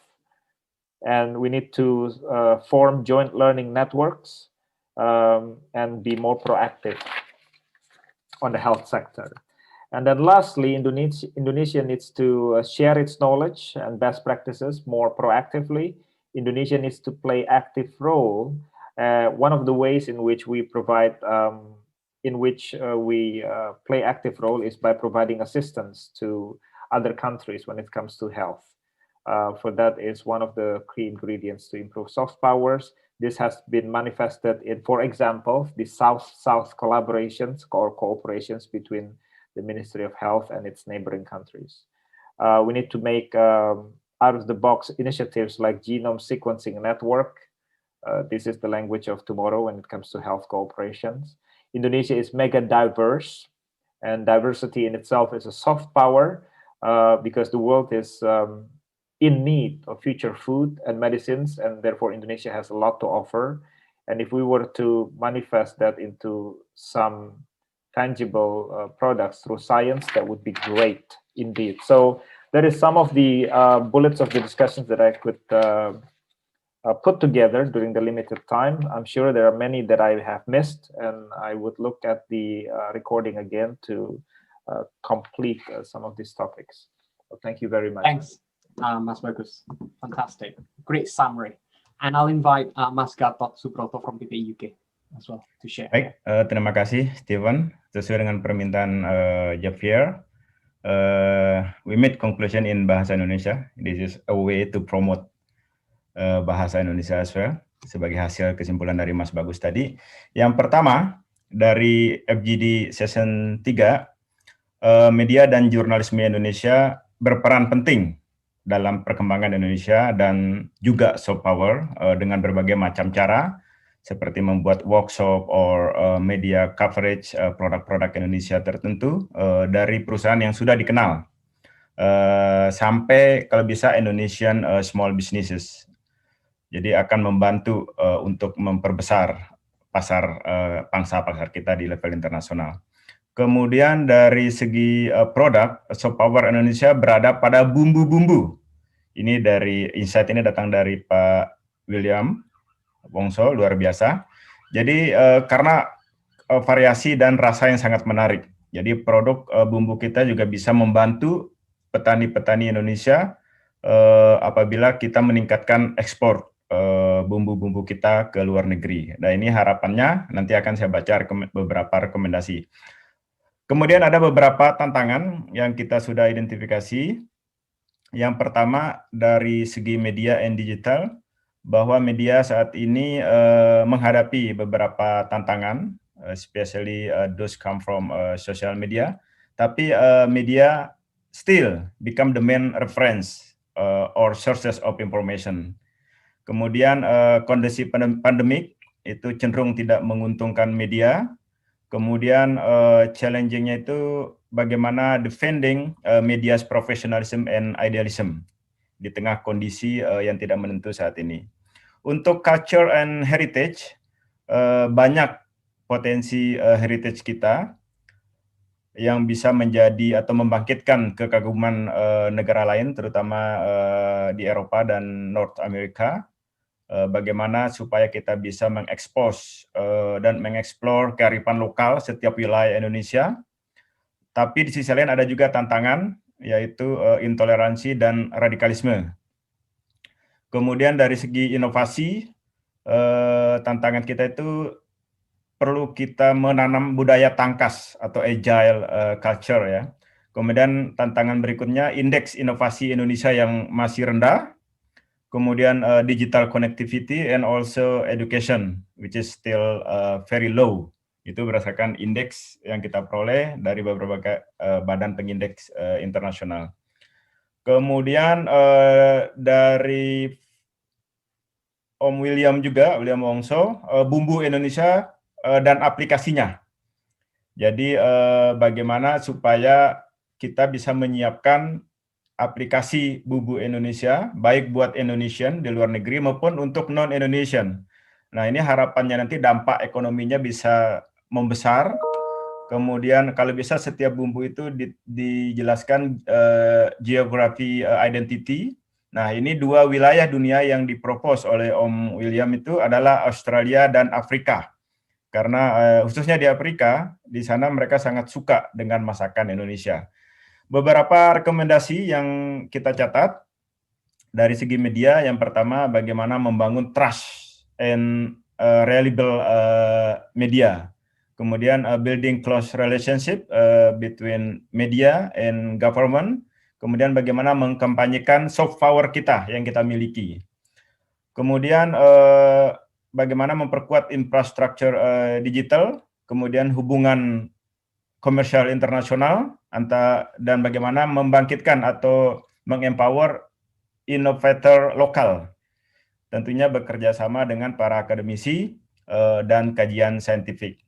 And we need to form joint learning networks and be more proactive on the health sector. And then lastly, Indonesia needs to share its knowledge and best practices more proactively. Indonesia needs to play active role. One of the ways in which we provide, play active role is by providing assistance to other countries when it comes to health. For that is one of the key ingredients to improve soft powers. This has been manifested in, for example, the South-South collaborations or cooperations between the Ministry of Health and its neighboring countries. We need to make out-of-the-box initiatives like genome sequencing network. This is the language of tomorrow when it comes to health cooperations. Indonesia is mega diverse, and diversity in itself is a soft power because the world is in need of future food and medicines, and therefore Indonesia has a lot to offer. And if we were to manifest that into some tangible products through science, that would be great indeed. So that is some of the bullets of the discussions that I could put together during the limited time. I'm sure there are many that I have missed, and I would look at the recording again to complete some of these topics. So thank you very much. Thanks, Mas Bagus. Fantastic. Great summary. And I'll invite Mas Gatot Subroto from PPI UK as well to share. Baik, terima kasih Steven. Sesuai dengan permintaan Javier, we made conclusion in Bahasa Indonesia. This is a way to promote Bahasa Indonesia as well, sebagai hasil kesimpulan dari Mas Bagus tadi. Yang pertama, dari FGD Session 3, media dan jurnalisme Indonesia berperan penting dalam perkembangan Indonesia dan juga soft power dengan berbagai macam cara, seperti membuat workshop or media coverage produk-produk Indonesia tertentu dari perusahaan yang sudah dikenal sampai kalau bisa Indonesian small businesses. Jadi akan membantu untuk memperbesar pangsa pasar kita di level internasional. Kemudian dari segi produk, soft power Indonesia berada pada bumbu-bumbu. Ini dari insight ini datang dari Pak William Wongso, luar biasa. Jadi karena variasi dan rasa yang sangat menarik. Jadi produk bumbu kita juga bisa membantu petani-petani Indonesia apabila kita meningkatkan ekspor bumbu-bumbu kita ke luar negeri. Nah ini harapannya, nanti akan saya baca beberapa rekomendasi. Kemudian ada beberapa tantangan yang kita sudah identifikasi. Yang pertama dari segi media and digital, bahwa media saat ini menghadapi beberapa tantangan, especially those come from social media. Tapi media still become the main reference or sources of information. Kemudian kondisi pandemik itu cenderung tidak menguntungkan media. Kemudian challenging-nya itu bagaimana defending media's professionalism and idealism di tengah kondisi yang tidak menentu saat ini. Untuk culture and heritage, banyak potensi heritage kita yang bisa menjadi atau membangkitkan kekaguman negara lain, terutama di Eropa dan North America. Bagaimana supaya kita bisa mengekspos dan mengeksplor kearifan lokal setiap wilayah Indonesia. Tapi di sisi lain ada juga tantangan, yaitu intoleransi dan radikalisme. Kemudian dari segi inovasi, tantangan kita itu perlu kita menanam budaya tangkas atau agile culture ya. Kemudian tantangan berikutnya, indeks inovasi Indonesia yang masih rendah. Kemudian digital connectivity and also education, which is still very low. Itu berdasarkan indeks yang kita peroleh dari beberapa badan pengindeks internasional. Kemudian dari Om William juga, William Wongso, bumbu Indonesia dan aplikasinya. Jadi bagaimana supaya kita bisa menyiapkan aplikasi bumbu Indonesia, baik buat Indonesian di luar negeri maupun untuk non-Indonesian. Nah ini harapannya nanti dampak ekonominya bisa membesar. Kemudian kalau bisa setiap bumbu itu dijelaskan geography identity. Nah ini dua wilayah dunia yang dipropos oleh Om William itu adalah Australia dan Afrika. karena khususnya di Afrika, di sana mereka sangat suka dengan masakan Indonesia. Beberapa rekomendasi yang kita catat dari segi media, yang pertama bagaimana membangun trust and reliable media. Kemudian building close relationship between media and government. Kemudian bagaimana mengkampanyekan soft power kita yang kita miliki. Kemudian bagaimana memperkuat infrastruktur digital, kemudian hubungan komersial internasional, dan bagaimana membangkitkan atau mengempower inovator lokal. Tentunya bekerja sama dengan para akademisi dan kajian saintifik.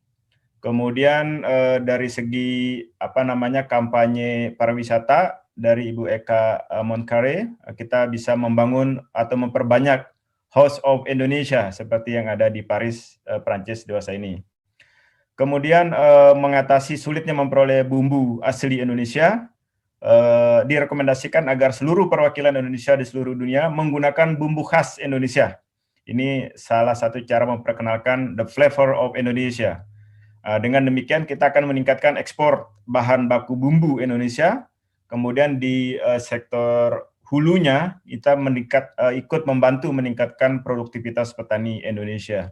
Kemudian dari segi kampanye pariwisata dari Ibu Eka Monkare, kita bisa membangun atau memperbanyak House of Indonesia seperti yang ada di Paris, Prancis dewasa ini. Kemudian mengatasi sulitnya memperoleh bumbu asli Indonesia, direkomendasikan agar seluruh perwakilan Indonesia di seluruh dunia menggunakan bumbu khas Indonesia. Ini salah satu cara memperkenalkan the flavor of Indonesia. Dengan demikian kita akan meningkatkan ekspor bahan baku bumbu Indonesia. Kemudian di sektor hulunya kita ikut membantu meningkatkan produktivitas petani Indonesia.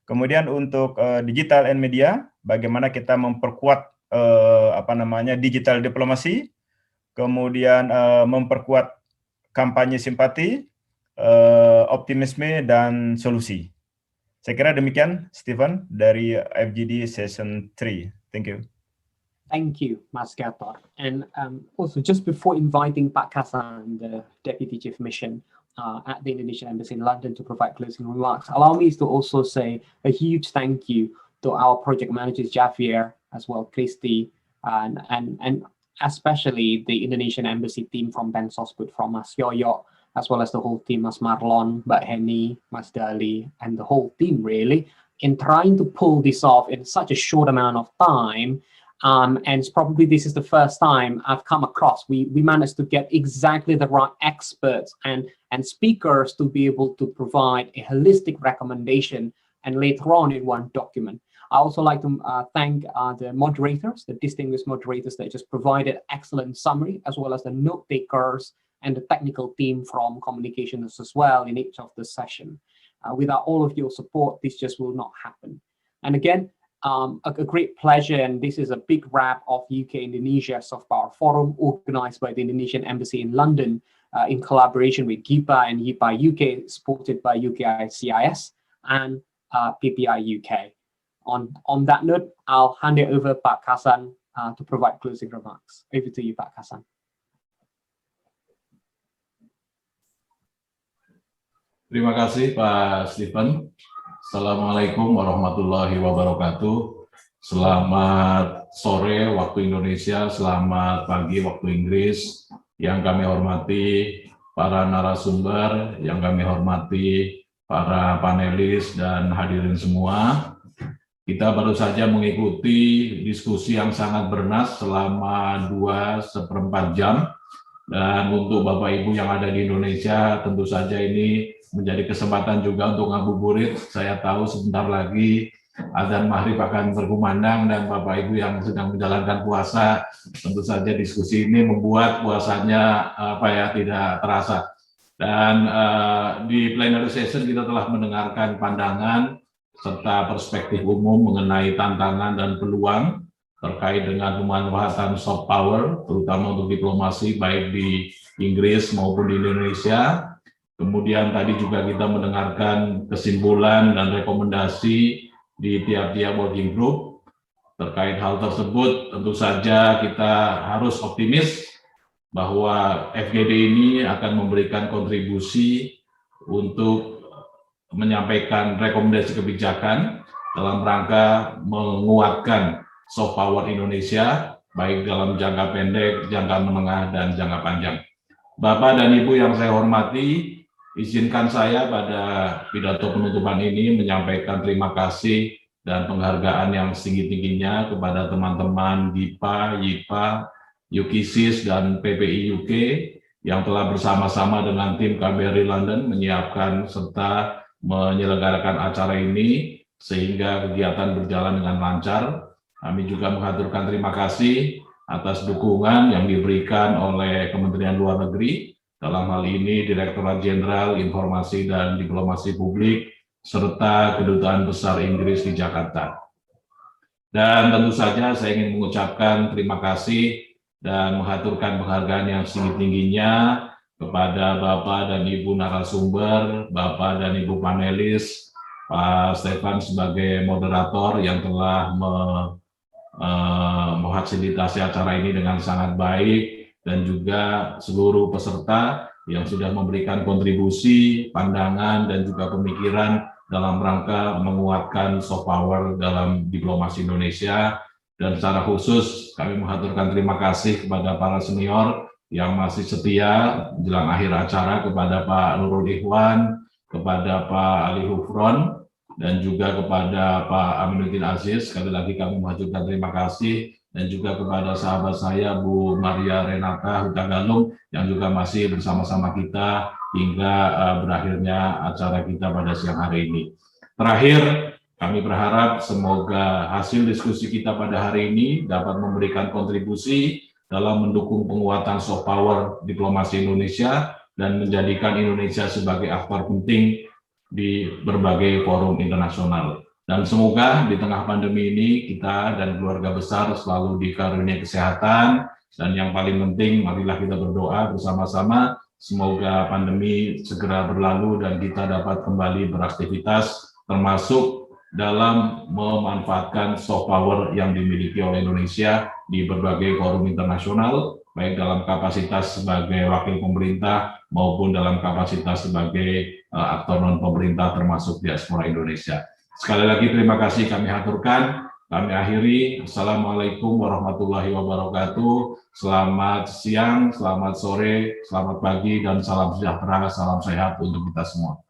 Kemudian untuk digital and media, bagaimana kita memperkuat digital diplomasi, kemudian memperkuat kampanye simpati, optimisme dan solusi. Saya kira demikian, Stephen, dari FGD Session 3. Thank you. Thank you, Mas Gator. And also, just before inviting Pak Kasan, the Deputy Chief Mission at the Indonesian Embassy in London, to provide closing remarks, allow me to also say a huge thank you to our project managers, Javier, as well, Christy, and especially the Indonesian Embassy team from Pensosbud, from Mas Yoyo, as well as the whole team, Mas Marlon, Mbak Henny, Mas Dali, and the whole team, really, in trying to pull this off in such a short amount of time. And probably this is the first time I've come across, we managed to get exactly the right experts and speakers to be able to provide a holistic recommendation and later on in one document. I also like to thank the moderators, the distinguished moderators that just provided excellent summary, as well as the note takers and the technical team from communications as well in each of the session. Without all of your support, this just will not happen. And again, a great pleasure, and this is a big wrap of UK-Indonesia Soft Power Forum, organized by the Indonesian Embassy in London in collaboration with GIPA and YIPA UK, supported by UKICIS and PPI UK. On that note, I'll hand it over Pak Kasan to provide closing remarks. Over to you, Pak Kasan. Terima kasih Pak Stephen. Assalamualaikum warahmatullahi wabarakatuh. Selamat sore waktu Indonesia, selamat pagi waktu Inggris. Yang kami hormati para narasumber, yang kami hormati para panelis dan hadirin semua. Kita baru saja mengikuti diskusi yang sangat bernas selama 2¼ jam. Dan untuk Bapak Ibu yang ada di Indonesia, tentu saja ini menjadi kesempatan juga untuk ngabuburit. Saya tahu sebentar lagi adzan maghrib akan berkumandang dan Bapak Ibu yang sedang menjalankan puasa, tentu saja diskusi ini membuat puasanya tidak terasa. Dan di plenary session kita telah mendengarkan pandangan serta perspektif umum mengenai tantangan dan peluang terkait dengan pemanfaatan soft power, terutama untuk diplomasi baik di Inggris maupun di Indonesia. Kemudian tadi juga kita mendengarkan kesimpulan dan rekomendasi di tiap-tiap working group. Terkait hal tersebut, tentu saja kita harus optimis bahwa FGD ini akan memberikan kontribusi untuk menyampaikan rekomendasi kebijakan dalam rangka menguatkan soft power Indonesia, baik dalam jangka pendek, jangka menengah, dan jangka panjang. Bapak dan Ibu yang saya hormati, izinkan saya pada pidato penutupan ini menyampaikan terima kasih dan penghargaan yang setinggi-tingginya kepada teman-teman GIPA, YIPA, UKICIS, dan PPI UK yang telah bersama-sama dengan tim KBRI London menyiapkan serta menyelenggarakan acara ini. sehingga kegiatan berjalan dengan lancar. Kami juga mengaturkan terima kasih atas dukungan yang diberikan oleh Kementerian Luar Negeri, dalam hal ini Direktorat Jenderal Informasi dan Diplomasi Publik, serta Kedutaan Besar Inggris di Jakarta. Dan tentu saja saya ingin mengucapkan terima kasih dan mengaturkan penghargaan yang setinggi-tingginya kepada Bapak dan Ibu narasumber, Bapak dan Ibu panelis, Pak Stefan sebagai moderator yang telah memfasilitasi acara ini dengan sangat baik, dan juga seluruh peserta yang sudah memberikan kontribusi, pandangan, dan juga pemikiran dalam rangka menguatkan soft power dalam diplomasi Indonesia. Dan secara khusus kami mengaturkan terima kasih kepada para senior yang masih setia menjelang akhir acara, kepada Pak Nurul Ikhwan, kepada Pak Ali Hufron, dan juga kepada Pak Aminuddin Aziz. Sekali lagi kami mengaturkan terima kasih, dan juga kepada sahabat saya Bu Maria Renata Hutagalung yang juga masih bersama-sama kita hingga berakhirnya acara kita pada siang hari ini. Terakhir, kami berharap semoga hasil diskusi kita pada hari ini dapat memberikan kontribusi dalam mendukung penguatan soft power diplomasi Indonesia dan menjadikan Indonesia sebagai aktor penting di berbagai forum internasional. Dan semoga di tengah pandemi ini kita dan keluarga besar selalu dikaruniai kesehatan, dan yang paling penting marilah kita berdoa bersama-sama semoga pandemi segera berlalu dan kita dapat kembali beraktivitas, termasuk dalam memanfaatkan soft power yang dimiliki oleh Indonesia di berbagai forum internasional, baik dalam kapasitas sebagai wakil pemerintah maupun dalam kapasitas sebagai aktor non-pemerintah termasuk diaspora Indonesia. Sekali lagi terima kasih kami haturkan. Kami akhiri. Assalamualaikum warahmatullahi wabarakatuh. Selamat siang, selamat sore, selamat pagi, dan salam sejahtera, salam sehat untuk kita semua.